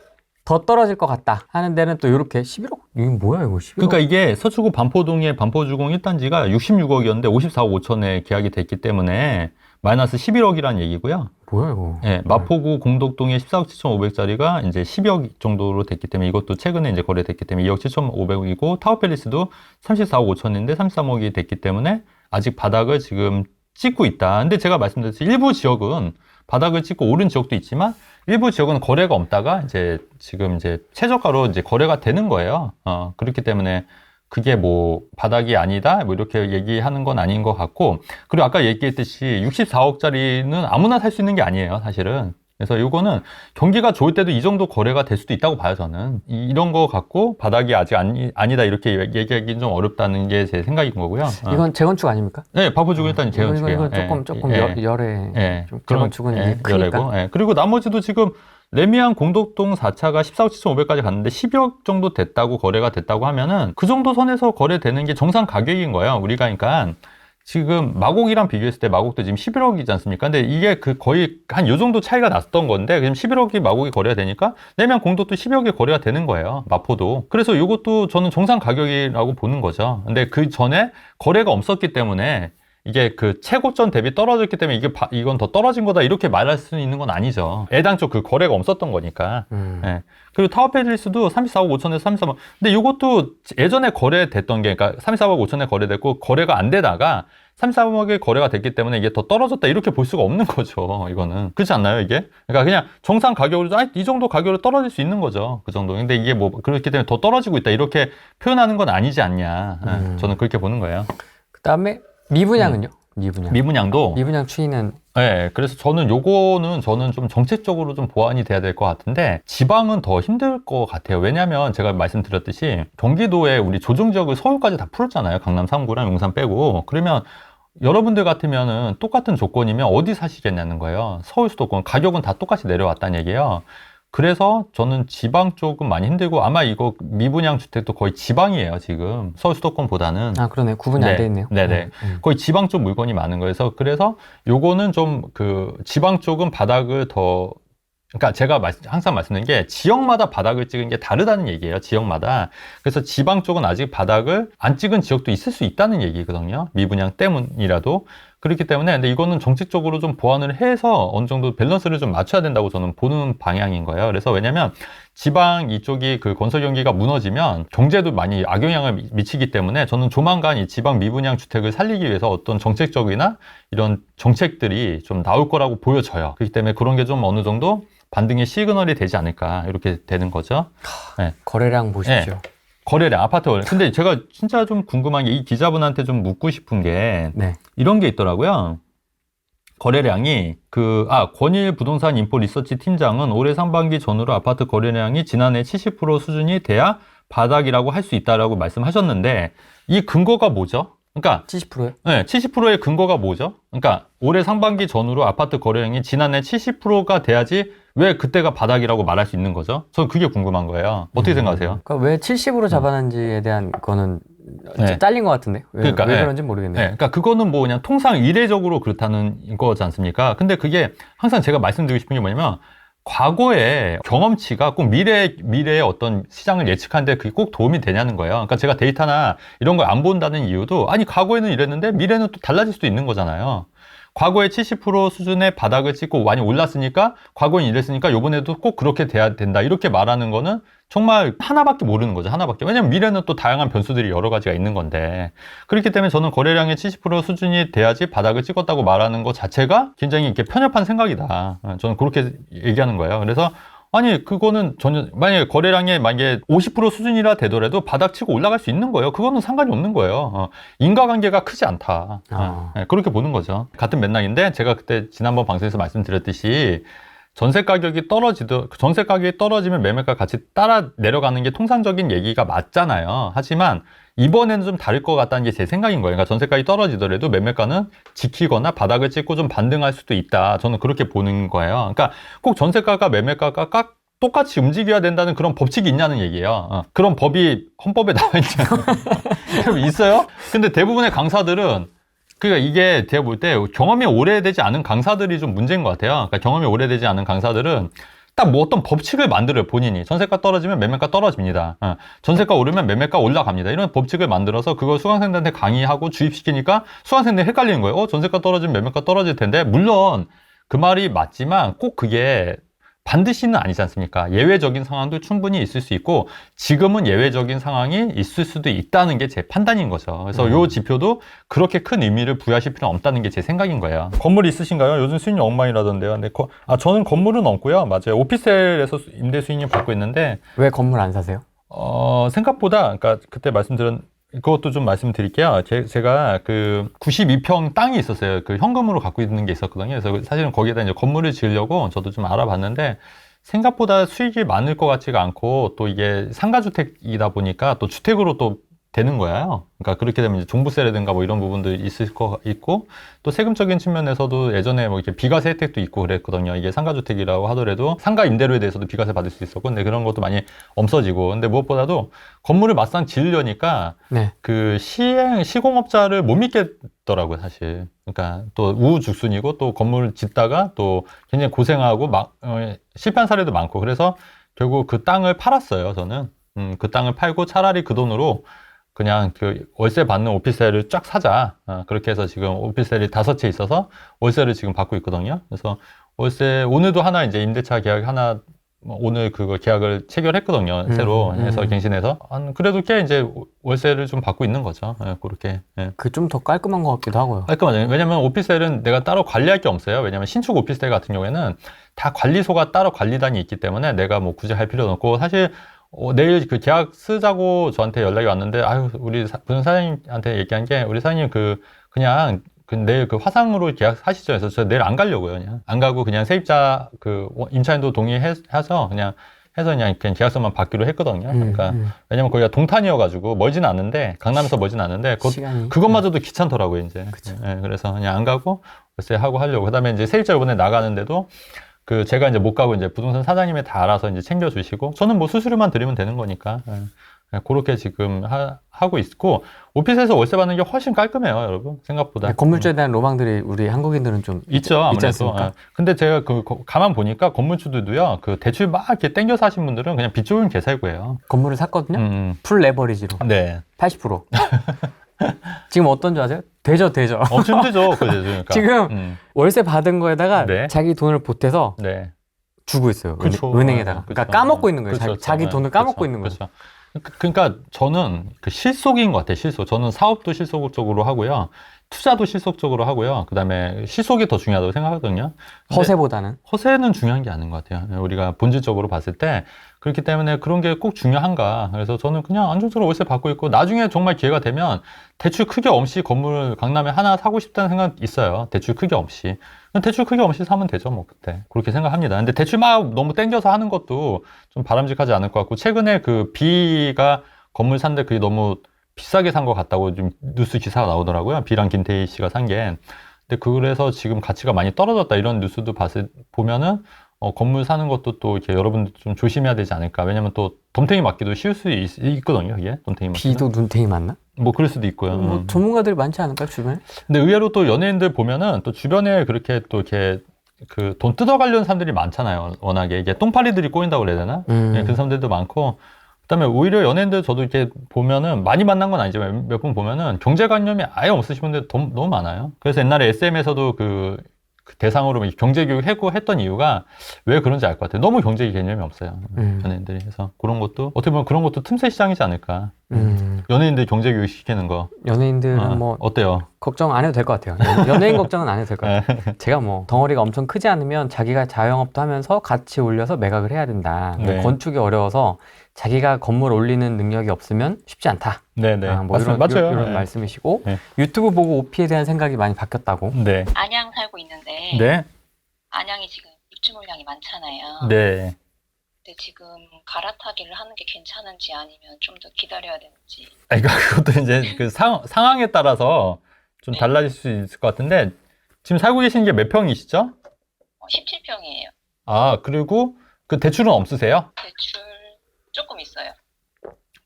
더 떨어질 것 같다 하는 데는 또 이렇게 11억? 이게 뭐야 이거 11억? 그러니까 이게 서초구 반포동의 반포주공 1단지가 66억이었는데 54억 5천에 계약이 됐기 때문에 마이너스 11억이라는 얘기고요. 뭐야 이거? 예, 마포구 공덕동의 14억 7,500짜리가 이제 12억 정도로 됐기 때문에 이것도 최근에 이제 거래됐기 때문에 2억 7,500이고 타워팰리스도 34억 5천인데 33억이 됐기 때문에 아직 바닥을 지금 찍고 있다. 근데 제가 말씀드렸듯이 일부 지역은 바닥을 찍고 오른 지역도 있지만 일부 지역은 거래가 없다가 이제 지금 이제 최저가로 이제 거래가 되는 거예요. 그렇기 때문에 그게 뭐 바닥이 아니다 뭐 이렇게 얘기하는 건 아닌 것 같고, 그리고 아까 얘기했듯이 64억짜리는 아무나 살 수 있는 게 아니에요, 사실은. 그래서 이거는 경기가 좋을 때도 이 정도 거래가 될 수도 있다고 봐요, 저는. 이런 거 갖고 바닥이 아직 아니다 이렇게 얘기하기는 좀 어렵다는 게 제 생각인 거고요. 이건 재건축 아닙니까? 네, 반포주공 일단 재건축이에요. 이건 조금 열에 좀 재건축은 이게 크니까. 열애고. 예. 그리고 나머지도 지금 레미안 공덕동 4차가 14억 7,500까지 갔는데 10억 정도 됐다고 거래가 됐다고 하면은 그 정도 선에서 거래되는 게 정상 가격인 거예요. 우리가 그러니까 지금 마곡이랑 비교했을 때 마곡도 지금 11억이지 않습니까? 근데 이게 그 거의 한 요 정도 차이가 났던 건데 지금 11억이 마곡이 거래가 되니까 레미안 공덕도 12억이 거래가 되는 거예요. 마포도. 그래서 이것도 저는 정상 가격이라고 보는 거죠. 근데 그 전에 거래가 없었기 때문에 이게 그 최고점 대비 떨어졌기 때문에 이건 더 떨어진 거다 이렇게 말할 수 있는 건 아니죠. 애당초 그 거래가 없었던 거니까. 예. 그리고 타워팰리스도 34억 5천에서 33억. 근데 이것도 예전에 거래됐던 게, 그러니까 34억 5천에 거래됐고 거래가 안 되다가 33억에 거래가 됐기 때문에 이게 더 떨어졌다 이렇게 볼 수가 없는 거죠. 이거는 그렇지 않나요, 이게? 그러니까 그냥 정상 가격으로 이 정도 가격으로 떨어질 수 있는 거죠. 그 정도. 근데 이게 뭐 그렇기 때문에 더 떨어지고 있다 이렇게 표현하는 건 아니지 않냐. 예. 저는 그렇게 보는 거예요. 그다음에 미분양은요? 미분양도 미분양 추이는 네, 그래서 저는 좀 정책적으로 좀 보완이 돼야 될 것 같은데 지방은 더 힘들 것 같아요. 왜냐하면 제가 말씀드렸듯이 경기도에 우리 조정 지역을 서울까지 다 풀었잖아요. 강남 3구랑 용산 빼고. 그러면 여러분들 같으면은 똑같은 조건이면 어디 사시겠냐는 거예요. 서울 수도권 가격은 다 똑같이 내려왔다는 얘기예요. 그래서 저는 지방 쪽은 많이 힘들고 아마 이거 미분양 주택도 거의 지방이에요, 지금. 서울 수도권보다는. 아, 그러네. 구분이 안 돼 있네요. 네네. 거의 지방 쪽 물건이 많은 거여서 그래서 요거는 좀 지방 쪽은 바닥을 그러니까 제가 항상 말씀드린 게 지역마다 바닥을 찍은 게 다르다는 얘기예요, 지역마다. 그래서 지방 쪽은 아직 바닥을 안 찍은 지역도 있을 수 있다는 얘기거든요. 미분양 때문이라도. 그렇기 때문에 근데 이거는 정책적으로 좀 보완을 해서 어느 정도 밸런스를 좀 맞춰야 된다고 저는 보는 방향인 거예요. 그래서 왜냐면 지방 이쪽이 그 건설 경기가 무너지면 경제도 많이 악영향을 미치기 때문에 저는 조만간 이 지방 미분양 주택을 살리기 위해서 어떤 정책적이나 이런 정책들이 좀 나올 거라고 보여져요. 그렇기 때문에 그런 게 좀 어느 정도 반등의 시그널이 되지 않을까 이렇게 되는 거죠. 네. 거래량 보십시오. 네. 거래량, 아파트 거래. 근데 제가 진짜 좀 궁금한 게 이 기자분한테 좀 묻고 싶은 게 이런 게 있더라고요. 거래량이 권일 부동산 인포 리서치 팀장은 올해 상반기 전후로 아파트 거래량이 지난해 70% 수준이 돼야 바닥이라고 할 수 있다라고 말씀하셨는데 이 근거가 뭐죠? 그러니까 70%요? 네, 70%의 근거가 뭐죠? 그러니까 올해 상반기 전후로 아파트 거래량이 지난해 70%가 돼야지 왜 그때가 바닥이라고 말할 수 있는 거죠? 저는 그게 궁금한 거예요. 어떻게 생각하세요? 그러니까 왜 70으로 잡아놨는지에 대한 거는 잘린 것 같은데 왜 그런지 모르겠네요. 그러니까 그거는 뭐 그냥 통상 이례적으로 그렇다는 거지 않습니까? 근데 그게 항상 제가 말씀드리고 싶은 게 뭐냐면 과거의 경험치가 꼭 미래의 어떤 시장을 예측하는데 그게 꼭 도움이 되냐는 거예요. 그러니까 제가 데이터나 이런 걸 안 본다는 이유도 아니 과거에는 이랬는데 미래는 또 달라질 수도 있는 거잖아요. 과거에 70% 수준의 바닥을 찍고 많이 올랐으니까 과거엔 이랬으니까 요번에도 꼭 그렇게 돼야 된다 이렇게 말하는 거는 정말 하나밖에 모르는 거죠. 하나밖에. 왜냐면 미래는 또 다양한 변수들이 여러 가지가 있는 건데 그렇기 때문에 저는 거래량의 70% 수준이 돼야지 바닥을 찍었다고 말하는 것 자체가 굉장히 이렇게 편협한 생각이다. 저는 그렇게 얘기하는 거예요. 그래서 아니 그거는 전혀 만약에 거래량이 만약에 50% 수준이라 되더라도 바닥 치고 올라갈 수 있는 거예요. 그거는 상관이 없는 거예요. 인과관계가 크지 않다. 그렇게 보는 거죠. 같은 맥락인데 제가 그때 지난번 방송에서 말씀드렸듯이 전세 가격이 떨어지면 매매가 같이 따라 내려가는 게 통상적인 얘기가 맞잖아요. 하지만 이번에는 좀 다를 것 같다는 게 제 생각인 거예요. 그러니까 전세가가 떨어지더라도 매매가는 지키거나 바닥을 찍고 좀 반등할 수도 있다. 저는 그렇게 보는 거예요. 그러니까 꼭 전세가가 매매가가 똑같이 움직여야 된다는 그런 법칙이 있냐는 얘기예요. 그런 법이 헌법에 나와 있잖아요. 있어요? 근데 대부분의 강사들은 그러니까 이게 제가 볼 때 경험이 오래되지 않은 강사들이 좀 문제인 것 같아요. 그러니까 경험이 오래되지 않은 강사들은 딱 뭐 어떤 법칙을 만들어요, 본인이. 전세가 떨어지면 매매가 떨어집니다. 전세가 오르면 매매가 올라갑니다. 이런 법칙을 만들어서 그걸 수강생들한테 강의하고 주입시키니까 수강생들이 헷갈리는 거예요. 전세가 떨어지면 매매가 떨어질 텐데, 물론 그 말이 맞지만 꼭 그게 반드시는 아니지 않습니까? 예외적인 상황도 충분히 있을 수 있고 지금은 예외적인 상황이 있을 수도 있다는 게 제 판단인 거죠. 그래서 요 지표도 그렇게 큰 의미를 부여하실 필요는 없다는 게 제 생각인 거예요. 건물 있으신가요? 요즘 수익률 엉망이라던데요. 근데 저는 건물은 없고요. 맞아요. 오피스텔에서 임대 수익률 받고 있는데 왜 건물 안 사세요? 생각보다 그러니까 그때 말씀드린 그것도 좀 말씀드릴게요. 제가 그 92평 땅이 있었어요. 그 현금으로 갖고 있는 게 있었거든요. 그래서 사실은 거기에다 이제 건물을 지으려고 저도 좀 알아봤는데 생각보다 수익이 많을 것 같지가 않고 또 이게 상가주택이다 보니까 또 주택으로 또 되는 거예요. 그러니까 그렇게 되면 이제 종부세라든가 뭐 이런 부분도 있을 거 있고 또 세금적인 측면에서도 예전에 뭐 이렇게 비과세 혜택도 있고 그랬거든요. 이게 상가주택이라고 하더라도 상가 임대료에 대해서도 비과세 받을 수 있었고 근데 그런 것도 많이 없어지고 근데 무엇보다도 건물을 막상 지으려니까 네. 그 시공업자를 못 믿겠더라고요, 사실. 그러니까 또 우후죽순이고 또 건물을 짓다가 또 굉장히 고생하고 실패한 사례도 많고 그래서 결국 그 땅을 팔았어요, 저는. 그 땅을 팔고 차라리 그 돈으로 그냥 그 월세 받는 오피스텔을 쫙 사자. 그렇게 해서 지금 오피스텔이 5채 있어서 월세를 지금 받고 있거든요. 그래서 월세, 오늘도 하나 이제 임대차 계약 하나, 오늘 그거 계약을 체결했거든요. 새로 해서 갱신해서. 그래도 꽤 이제 월세를 좀 받고 있는 거죠. 그렇게. 그 좀 더 깔끔한 것 같기도 하고요. 깔끔하죠. 왜냐면 오피스텔은 내가 따로 관리할 게 없어요. 왜냐면 신축 오피스텔 같은 경우에는 다 관리소가 따로 관리단이 있기 때문에 내가 뭐 굳이 할 필요는 없고 사실 내일 그 계약 쓰자고 저한테 연락이 왔는데, 우리 무슨 사장님한테 얘기한 게, 우리 사장님 그냥 내일 그 화상으로 계약 하시죠. 그래서 저 내일 안 가려고요. 그냥. 안 가고 그냥 세입자 임차인도 동의해서 그냥 계약서만 받기로 했거든요. 그러니까, 왜냐면 거기가 동탄이어가지고 멀지는 않는데, 강남에서 멀지는 않는데, 그것마저도 귀찮더라고요, 이제. 그래서 그냥 안 가고, 글쎄 하고 하려고. 그 다음에 이제 세입자 이번에 나가는데도, 제가 이제 못 가고 이제 부동산 사장님이 다 알아서 이제 챙겨주시고, 저는 뭐 수수료만 드리면 되는 거니까, 그렇게 지금 하고 있고, 오피스에서 월세 받는 게 훨씬 깔끔해요, 여러분. 생각보다. 건물주에 대한 로망들이 우리 한국인들은 좀 있죠, 아무래도. 있지 않습니까? 근데 제가 가만 보니까 건물주들도요, 대출 막 이렇게 땡겨서 하신 분들은 그냥 빚 좋은 개살구예요. 건물을 샀거든요? 풀 레버리지로. 네. 80%. 지금 어떤 줄 아세요? 되죠. 엄청 힘들죠, 그러니까. 지금 월세 받은 거에다가 네. 자기 돈을 보태서 네. 주고 있어요. 그쵸. 은행에다가. 그쵸. 그러니까 까먹고 있는 거예요. 그쵸. 자기 돈을 까먹고 그쵸. 있는 거예요. 그쵸. 그러니까 저는 그 실속인 것 같아요, 실속. 저는 사업도 실속적으로 하고요. 투자도 실속적으로 하고요. 그 다음에 실속이 더 중요하다고 생각하거든요. 허세보다는? 허세는 중요한 게 아닌 것 같아요. 우리가 본질적으로 봤을 때. 그렇기 때문에 그런 게 꼭 중요한가. 그래서 저는 그냥 안정적으로 월세 받고 있고, 나중에 정말 기회가 되면 대출 크게 없이 건물 강남에 하나 사고 싶다는 생각 있어요. 대출 크게 없이. 대출 크게 없이 사면 되죠, 뭐, 그때. 그렇게 생각합니다. 근데 대출 막 너무 땡겨서 하는 것도 좀 바람직하지 않을 것 같고, 최근에 B가 건물 산데 그게 너무 비싸게 산 것 같다고 좀 뉴스 기사가 나오더라고요. B랑 김태희 씨가 산 게. 근데 그래서 지금 가치가 많이 떨어졌다 이런 뉴스도 보면은 건물 사는 것도 또 이렇게 여러분들 좀 조심해야 되지 않을까. 왜냐면 또 덤탱이 맞기도 쉬울 수 있거든요, 이게. 덤탱이 맞기. B도 눈탱이 맞나? 뭐 그럴 수도 있고요. 뭐 전문가들이 많지 않을까, 주변에? 근데 의외로 또 연예인들 보면은 또 주변에 그렇게 또 이렇게 돈 뜯어가려는 사람들이 많잖아요. 워낙에 이게 똥파리들이 꼬인다고 그래야 되나? 그런 사람들도 많고. 그다음에 오히려 연예인들 저도 이렇게 보면은 많이 만난 건 아니지만 몇 분 보면은 경제관념이 아예 없으신 분들 너무 많아요. 그래서 옛날에 SM에서도 그 대상으로 경제교육 했던 이유가 왜 그런지 알 것 같아요. 너무 경제 개념이 없어요. 연예인들이. 그래서 그런 것도 어떻게 보면 그런 것도 틈새 시장이지 않을까. 연예인들 경제교육 시키는 거. 연예인들은 뭐 어때요? 걱정 안 해도 될 것 같아요. 연예인 걱정은 안 해도 될 것 같아요. 제가 뭐 덩어리가 엄청 크지 않으면 자기가 자영업도 하면서 같이 올려서 매각을 해야 된다. 네. 건축이 어려워서 자기가 건물 올리는 능력이 없으면 쉽지 않다. 네네. 뭐 맞아요. 이런 네. 말씀이시고 네. 유튜브 보고 OP에 대한 생각이 많이 바뀌었다고. 네. 안양 살고 있는데 네. 안양이 지금 입주 물량이 많잖아요. 네. 근데 지금 갈아타기를 하는 게 괜찮은지 아니면 좀 더 기다려야 되는지. 그러니까 그것도 이제 그 상황에 따라서 좀 네. 달라질 수 있을 것 같은데 지금 살고 계시는 게 몇 평이시죠? 17평이에요. 아, 그리고 그 대출은 없으세요? 대출 조금 있어요.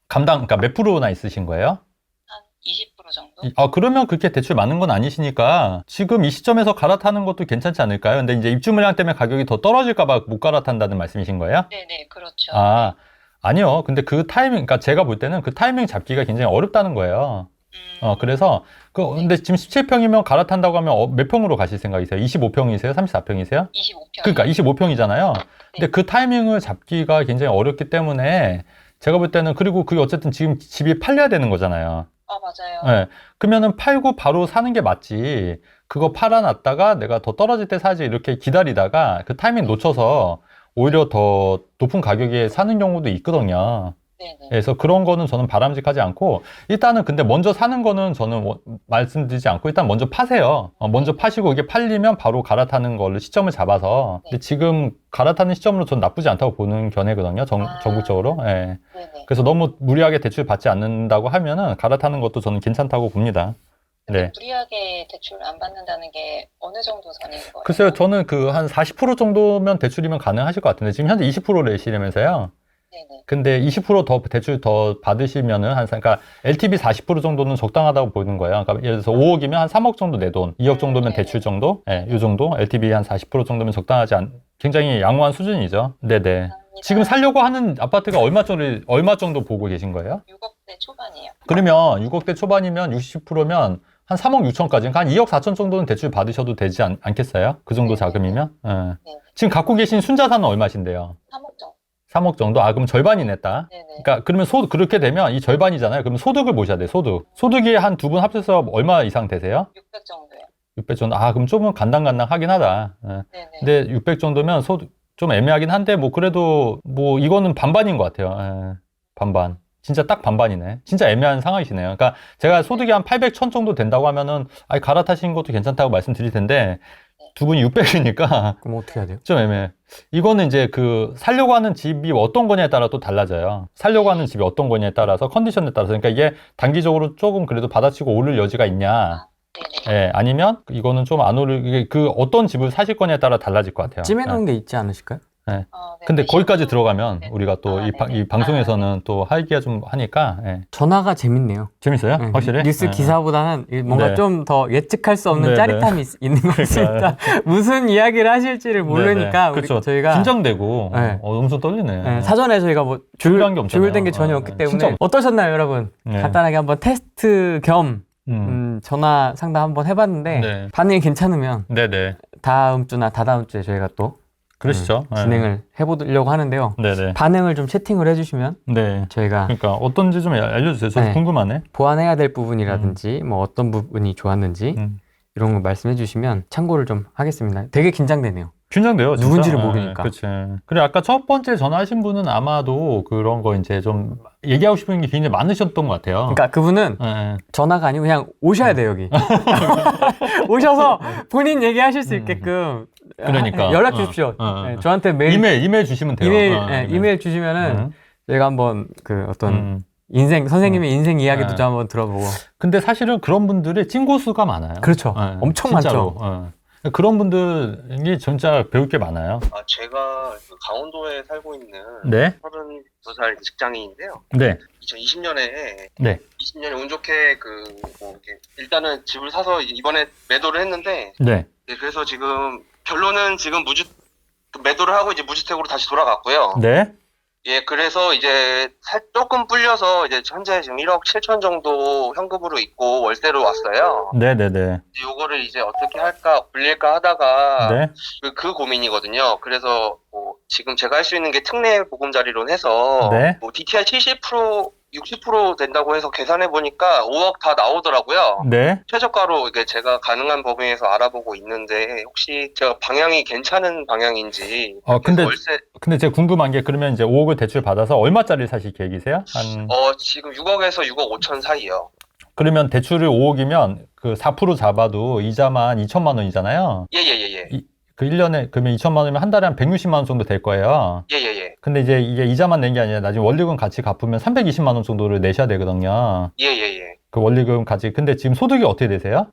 그러니까 몇 프로나 있으신 거예요? 한 20% 정도? 아, 그러면 그렇게 대출 많은 건 아니시니까 지금 이 시점에서 갈아타는 것도 괜찮지 않을까요? 근데 이제 입주 물량 때문에 가격이 더 떨어질까 봐 못 갈아탄다는 말씀이신 거예요? 네네, 그렇죠. 아, 아니요. 근데 그 타이밍, 그러니까 제가 볼 때는 그 타이밍 잡기가 굉장히 어렵다는 거예요. 그래서 근데 지금 17평이면 갈아탄다고 하면 몇 평으로 가실 생각이세요? 25평이세요? 34평이세요? 25평. 그러니까 25평이잖아요. 근데 그 타이밍을 잡기가 굉장히 어렵기 때문에 제가 볼 때는 그리고 그게 어쨌든 지금 집이 팔려야 되는 거잖아요. 맞아요. 네. 그러면은 팔고 바로 사는 게 맞지. 그거 팔아놨다가 내가 더 떨어질 때 사지 이렇게 기다리다가 그 타이밍 놓쳐서 오히려 더 높은 가격에 사는 경우도 있거든요. 네네. 그래서 그런 거는 저는 바람직하지 않고 일단은 근데 먼저 사는 거는 저는 말씀드리지 않고 일단 먼저 파세요. 먼저 파시고 이게 팔리면 바로 갈아타는 걸로 시점을 잡아서 근데 지금 갈아타는 시점으로 저는 나쁘지 않다고 보는 견해거든요. 전국적으로. 예. 네네. 그래서 너무 무리하게 대출 받지 않는다고 하면은 갈아타는 것도 저는 괜찮다고 봅니다. 네. 무리하게 대출 안 받는다는 게 어느 정도 선인 거예요? 글쎄요, 저는 그 한 40% 정도면 대출이면 가능하실 것 같은데 지금 현재 20% 내시려면서요. 네네. 근데 20% 더 대출 더 받으시면은 그러니까 LTV 40% 정도는 적당하다고 보는 거예요. 그러니까 예를 들어서 5억이면 한 3억 정도 내 돈, 2억 정도면 대출 정도, 예, 요 정도 LTV 한 40% 정도면 굉장히 양호한 수준이죠. 네네. 감사합니다. 지금 살려고 하는 아파트가 얼마 정도 보고 계신 거예요? 6억대 초반이에요. 그러면 6억대 초반이면 60%면 한 3억 6천까지, 그러니까 한 2억 4천 정도는 대출 받으셔도 되지 않겠어요? 그 정도 자금이면? 예. 네. 지금 갖고 계신 순자산은 얼마신데요? 3억 정도. 3억 정도? 그럼 절반이 냈다. 네네. 그러니까 그러면 그렇게 되면 이 절반이잖아요. 그러면 소득을 보셔야 돼요. 소득이 한 두 분 합쳐서 얼마 이상 되세요? 600 정도요. 600 정도. 그럼 조금 간당간당하긴 하다. 예. 네네. 근데 600 정도면 소득 좀 애매하긴 한데 그래도 이거는 반반인 것 같아요. 예. 반반. 진짜 딱 반반이네. 진짜 애매한 상황이시네요. 그러니까 제가 소득이 한 800, 1000 정도 된다고 하면은 갈아타시는 것도 괜찮다고 말씀드릴 텐데 두 분이 600이니까 그럼 어떻게 해야 돼요? 좀 애매해. 이거는 이제 살려고 하는 집이 어떤 거냐에 따라 또 달라져요. 살려고 하는 집이 어떤 거냐에 따라서 컨디션에 따라서. 그러니까 이게 단기적으로 조금 그래도 받아치고 오를 여지가 있냐. 네네. 예, 아니면 이거는 좀 안 오를, 이게 어떤 집을 사실 거냐에 따라 달라질 것 같아요. 찜해놓은 게 있지 않으실까요? 예. 네. 근데 거기까지 들어가면 네. 우리가 또 이 네네. 방송에서는 또 하기가 좀 하니까. 예. 전화가 재밌네요. 재밌어요? 네. 확실히? 뉴스 예. 기사보다는 뭔가 네. 좀 더 예측할 수 없는 네, 짜릿함이 있는 것 같습니다. 무슨 이야기를 하실지를 모르니까 그렇죠. 저희가 긴장되고 네. 엄청 떨리네. 네, 사전에 저희가 준비한 게 없잖아요. 준비된 게 전혀 없기 진짜 때문에 어떠셨나요, 여러분? 네. 간단하게 한번 테스트 겸 전화 상담 한번 해봤는데 네. 반응이 괜찮으면 네네. 다음 주나 다다음 주에 저희가 또 그러시죠. 진행을 해보려고 하는데요. 네네. 반응을 좀 채팅을 해주시면 네. 저희가 그러니까 어떤지 좀 알려주세요. 저도 네. 궁금하네. 보완해야 될 부분이라든지 뭐 어떤 부분이 좋았는지 이런 거 말씀해 주시면 참고를 좀 하겠습니다. 되게 긴장되네요. 긴장돼요. 진짜. 누군지를 모르니까. 그렇지. 그리고 아까 첫 번째 전화하신 분은 아마도 그런 거 이제 좀 얘기하고 싶은 게 굉장히 많으셨던 것 같아요. 그러니까 그분은 네. 전화가 아니고 그냥 오셔야 돼요, 여기. 오셔서 본인 얘기하실 수 있게끔 그러니까. 연락 주십시오. 네, 저한테 메일 이메일 주시면 돼요. 이메일 주시면은 저희가 한번 어떤 선생님의 인생 이야기도 좀 한번 들어보고. 근데 사실은 그런 분들이 찐고수가 많아요. 그렇죠. 네, 엄청 진짜로. 많죠. 그런 분들이 진짜 배울 게 많아요. 제가 강원도에 살고 있는 네. 32살 직장인인데요. 네. 2020년에 네. 20년에 운 좋게 이렇게 일단은 집을 사서 이번에 매도를 했는데 네. 네, 그래서 지금 결론은 지금 매도를 하고 이제 무주택으로 다시 돌아갔고요. 네. 예, 그래서 이제 조금 불려서 이제 현재 지금 1억 7천 정도 현금으로 있고 월세로 왔어요. 네네네. 요거를 이제 어떻게 할까, 불릴까 하다가 네. 그 고민이거든요. 그래서 뭐 지금 제가 할 수 있는 게 특례 보금자리론 해서 네. 뭐 DTI 70%, 60% 된다고 해서 계산해 보니까 5억 다 나오더라고요. 네. 최저가로 이게 제가 가능한 범위에서 알아보고 있는데 혹시 제가 방향이 괜찮은 방향인지. 근데 제가 궁금한 게 그러면 이제 5억을 대출 받아서 얼마짜리 사실 계획이세요? 지금 6억에서 6억 5천 사이요. 그러면 대출을 5억이면 그 4% 잡아도 이자만 2천만 원이잖아요. 예예예예. 그 1년에 그러면 2천만 원이면 한 달에 한 160만 원 정도 될 거예요. 예예예. 근데 이제 이게 이자만 낸 게 아니라 나중에 원리금 같이 갚으면 320만 원 정도를 내셔야 되거든요. 예예예. 그 원리금 같이. 근데 지금 소득이 어떻게 되세요?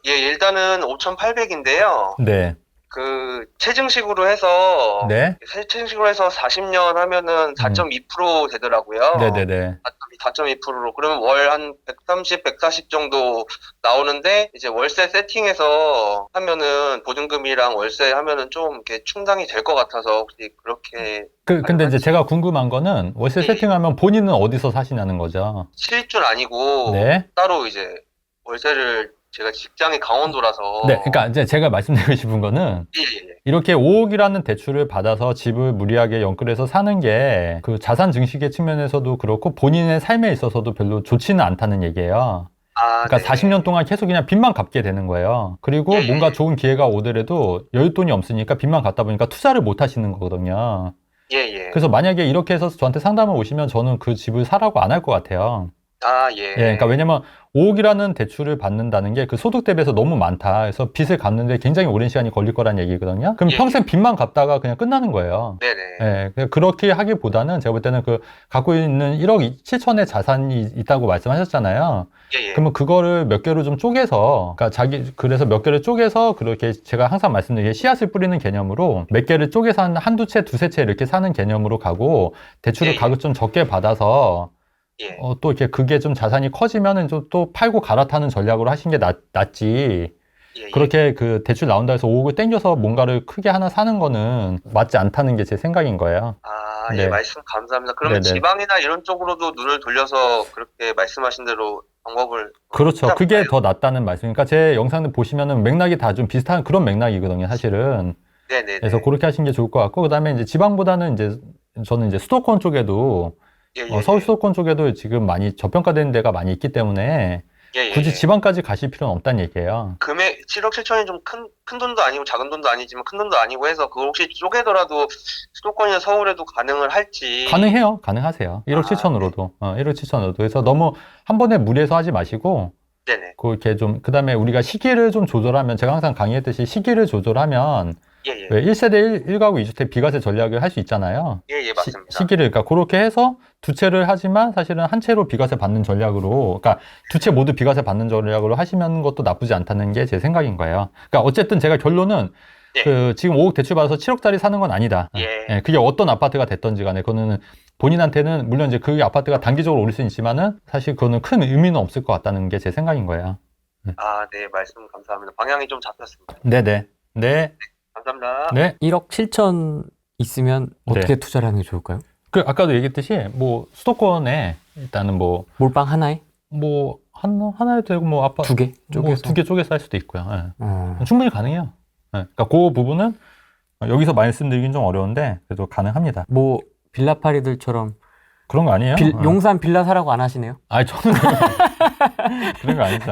일단은 5,800인데요. 네. 그 체증식으로 해서 네. 체증식으로 해서 40년 하면은 4.2% 되더라고요. 네네네. 4.2%로 그러면 월 한 130, 140 정도 나오는데 이제 월세 세팅해서 하면은 보증금이랑 월세 하면은 좀 이렇게 충당이 될 것 같아서 혹시 그렇게. 근데 이제 제가 궁금한 거는 월세 세팅하면 본인은 어디서 사시냐는 거죠. 실입주는 아니고 네. 따로 이제 월세를 제가 직장이 강원도라서. 네, 그러니까 이제 제가 말씀드리고 싶은 거는 이렇게 5억이라는 대출을 받아서 집을 무리하게 연끌해서 사는 게 그 자산 증식의 측면에서도 그렇고 본인의 삶에 있어서도 별로 좋지는 않다는 얘기예요. 그러니까 네. 40년 동안 계속 그냥 빚만 갚게 되는 거예요. 그리고 뭔가 좋은 기회가 오더라도 여윳돈이 없으니까 빚만 갚다 보니까 투자를 못 하시는 거거든요. 그래서 만약에 이렇게 해서 저한테 상담을 오시면 저는 그 집을 사라고 안 할 것 같아요. 그러니까 왜냐면 5억이라는 대출을 받는다는 게 그 소득 대비해서 너무 많다. 그래서 빚을 갚는데 굉장히 오랜 시간이 걸릴 거란 얘기거든요. 그럼 평생 빚만 갚다가 그냥 끝나는 거예요. 그렇게 하기보다는 제가 볼 때는 그 갖고 있는 1억 7천의 자산이 있다고 말씀하셨잖아요. 그러면 그거를 몇 개로 좀 쪼개서, 그러니까 그래서 몇 개를 쪼개서 그렇게 제가 항상 말씀드린 게 씨앗을 뿌리는 개념으로 몇 개를 쪼개서 한두 채, 두세 채 이렇게 사는 개념으로 가고 대출을 가격 좀 적게 받아서 또 이렇게 그게 좀 자산이 커지면은 좀 또 팔고 갈아타는 전략으로 하신 게 낫지. 그렇게 그 대출 나온다 해서 5억을 땡겨서 뭔가를 크게 하나 사는 거는 맞지 않다는 게 제 생각인 거예요. 말씀 감사합니다. 그러면 지방이나 이런 쪽으로도 눈을 돌려서 그렇게 말씀하신 대로 방법을. 그렇죠. 그게 더 낫다는 말씀이니까 제 영상들 보시면은 맥락이 다 좀 비슷한 그런 맥락이거든요, 사실은. 그래서 그렇게 하시는 게 좋을 것 같고, 그다음에 이제 지방보다는 이제 저는 이제 수도권 쪽에도 서울 수도권 쪽에도 지금 많이 저평가되는 데가 많이 있기 때문에 굳이 지방까지 가실 필요는 없다는 얘기예요. 금액 7억 7천이 좀 큰 돈도 아니고 작은 돈도 아니지만 큰 돈도 아니고 해서 그걸 혹시 쪼개더라도 수도권이나 서울에도 가능을 할지. 가능해요. 가능하세요. 1억 7천으로도. 1억 7천으로도. 그래서 너무 한 번에 무리해서 하지 마시고 그렇게 좀, 그다음에 우리가 시기를 좀 조절하면, 제가 항상 강의했듯이 시기를 조절하면 왜 1세대 1가구 2주택 비과세 전략을 할 수 있잖아요. 맞습니다. 시기를, 그러니까 그렇게 해서 두 채를 하지만 사실은 한 채로 비과세 받는 전략으로, 그러니까 두 채 모두 비과세 받는 전략으로 하시면 것도 나쁘지 않다는 게 제 생각인 거예요. 그러니까 어쨌든 제가 결론은 그 지금 5억 대출 받아서 7억짜리 사는 건 아니다. 그게 어떤 아파트가 됐던지 간에 그거는 본인한테는 물론 이제 그 아파트가 단기적으로 오를 수는 있지만은 사실 그거는 큰 의미는 없을 것 같다는 게 제 생각인 거예요. 말씀 감사합니다. 방향이 좀 잡혔습니다. 네. 감사합니다. 네. 1억 7천 있으면 어떻게 투자를 하는 게 좋을까요? 아까도 얘기했듯이 뭐 수도권에 일단은 뭐 몰빵 하나에? 뭐 하나에 되고 뭐 아파트 두 개? 두 개 쪼개서 할 수도 있고요. 충분히 가능해요. 그러니까 그 부분은 여기서 말씀드리긴 좀 어려운데 그래도 가능합니다. 뭐 빌라파리들처럼 그런 거 아니에요? 용산 빌라 사라고 안 하시네요? 저는 그런 거 아니죠.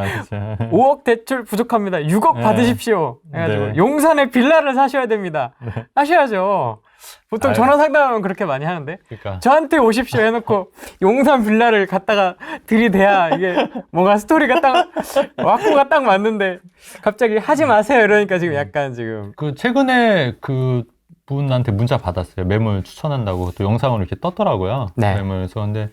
5억 대출 부족합니다. 6억 받으십시오. 해가지고 용산에 빌라를 사셔야 됩니다. 하셔야죠. 보통 전화 상담하면 그렇게 많이 하는데 저한테 오십시오 해놓고 용산 빌라를 갖다가 들이대야 이게 뭔가 스토리가 딱 왁구가 딱 맞는데 갑자기 하지 마세요 이러니까 지금 약간 지금 최근에 그 분한테 문자 받았어요. 매물 추천한다고 또 영상으로 이렇게 떴더라고요. 매물에서. 근데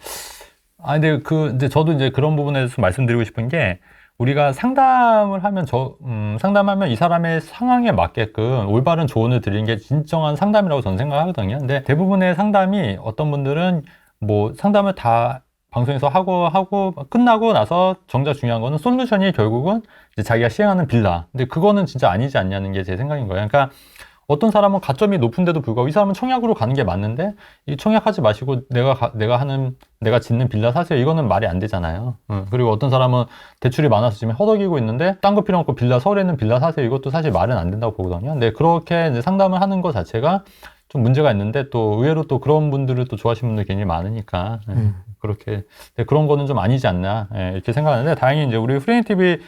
저도 이제 그런 부분에 대해서 말씀드리고 싶은 게 우리가 상담을 하면 상담하면 이 사람의 상황에 맞게끔 올바른 조언을 드리는 게 진정한 상담이라고 저는 생각하거든요. 근데 대부분의 상담이 어떤 분들은 뭐 상담을 다 방송에서 하고 끝나고 나서 정작 중요한 거는 솔루션이 결국은 이제 자기가 시행하는 빌라. 근데 그거는 진짜 아니지 않냐는 게 제 생각인 거예요. 그러니까 어떤 사람은 가점이 높은데도 불구하고 이 사람은 청약으로 가는 게 맞는데 이 청약하지 마시고 내가 짓는 빌라 사세요. 이거는 말이 안 되잖아요. 그리고 어떤 사람은 대출이 많아서 지금 허덕이고 있는데 딴 거 필요 없고 서울에 있는 빌라 사세요. 이것도 사실 말은 안 된다고 보거든요. 근데 그렇게 이제 상담을 하는 것 자체가 좀 문제가 있는데 또 의외로 또 그런 분들을 또 좋아하시는 분들이 굉장히 많으니까 그렇게 그런 거는 좀 아니지 않나 이렇게 생각하는데 다행히 이제 우리 프레임 TV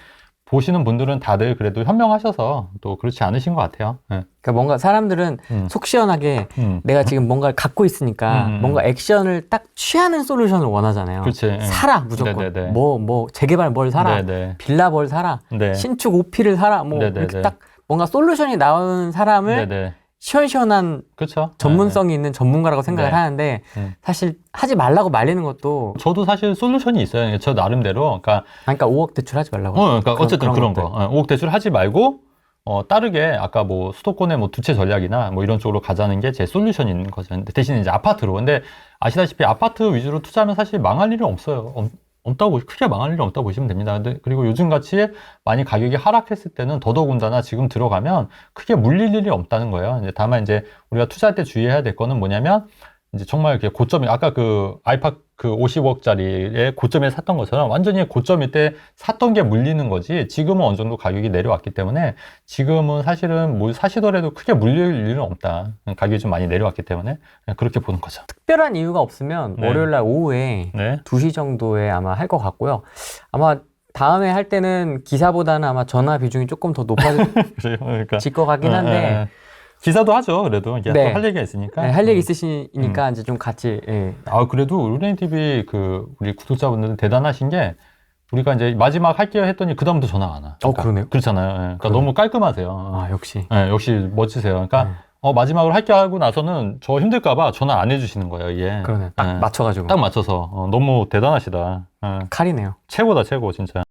보시는 분들은 다들 그래도 현명하셔서 또 그렇지 않으신 것 같아요. 그러니까 뭔가 사람들은 속 시원하게 내가 지금 뭔가를 갖고 있으니까 뭔가 액션을 딱 취하는 솔루션을 원하잖아요. 그렇지. 사라 무조건. 네네네. 뭐 재개발 뭘 사라, 네네. 빌라 뭘 사라, 네. 신축 오피를 사라, 뭐 네네네. 이렇게 딱 뭔가 솔루션이 나오는 사람을 네네. 시원시원한 그렇죠. 전문성이 있는 전문가라고 생각을 네. 하는데 사실 하지 말라고 말리는 것도 저도 사실 솔루션이 있어요. 저 나름대로. 그러니까 5억 대출하지 말라고. 그러니까 어쨌든 그런 것들. 거. 5억 대출 하지 말고 따르게 아까 뭐 수도권의 뭐 두채 전략이나 뭐 이런 쪽으로 가자는 게 제 솔루션이 있는 거죠. 근데 대신 이제 아파트로. 근데 아시다시피 아파트 위주로 투자하면 사실 망할 일은 없어요. 크게 망할 일은 없다고 보시면 됩니다. 근데 그리고 요즘 같이 많이 가격이 하락했을 때는 더더군다나 지금 들어가면 크게 물릴 일이 없다는 거예요. 이제 다만 이제 우리가 투자할 때 주의해야 될 거는 뭐냐면 이제 정말 이렇게 고점이 아까 그 아이파크 50억짜리의 고점에 샀던 것처럼 완전히 고점일 때 샀던 게 물리는 거지 지금은 어느 정도 가격이 내려왔기 때문에 지금은 사실은 뭘 사시더라도 크게 물릴 일은 없다. 가격이 좀 많이 내려왔기 때문에 그냥 그렇게 보는 거죠. 특별한 이유가 없으면 네. 월요일 날 오후에 네. 2시 정도에 아마 할 것 같고요. 아마 다음에 할 때는 기사보다는 아마 전화 비중이 조금 더 높아질 그래요. 그러니까 것 같긴 한데 기사도 하죠. 그래도 이게 네. 또 할 얘기가 있으니까. 네, 할 얘기 있으시니까 이제 좀 같이 그래도 우리 TV 우리 구독자분들은 대단하신 게 우리가 이제 마지막 할게요 했더니 그다음부터 전화가 안 와. 그러네요. 그렇잖아요. 그러니까 너무 깔끔하세요. 역시. 역시 멋지세요. 그러니까 마지막으로 할게 하고 나서는 저 힘들까봐 전화 안 해주시는 거예요. 이게. 그러네. 딱 맞춰가지고. 딱 맞춰서 너무 대단하시다. 칼이네요. 최고다 최고 진짜.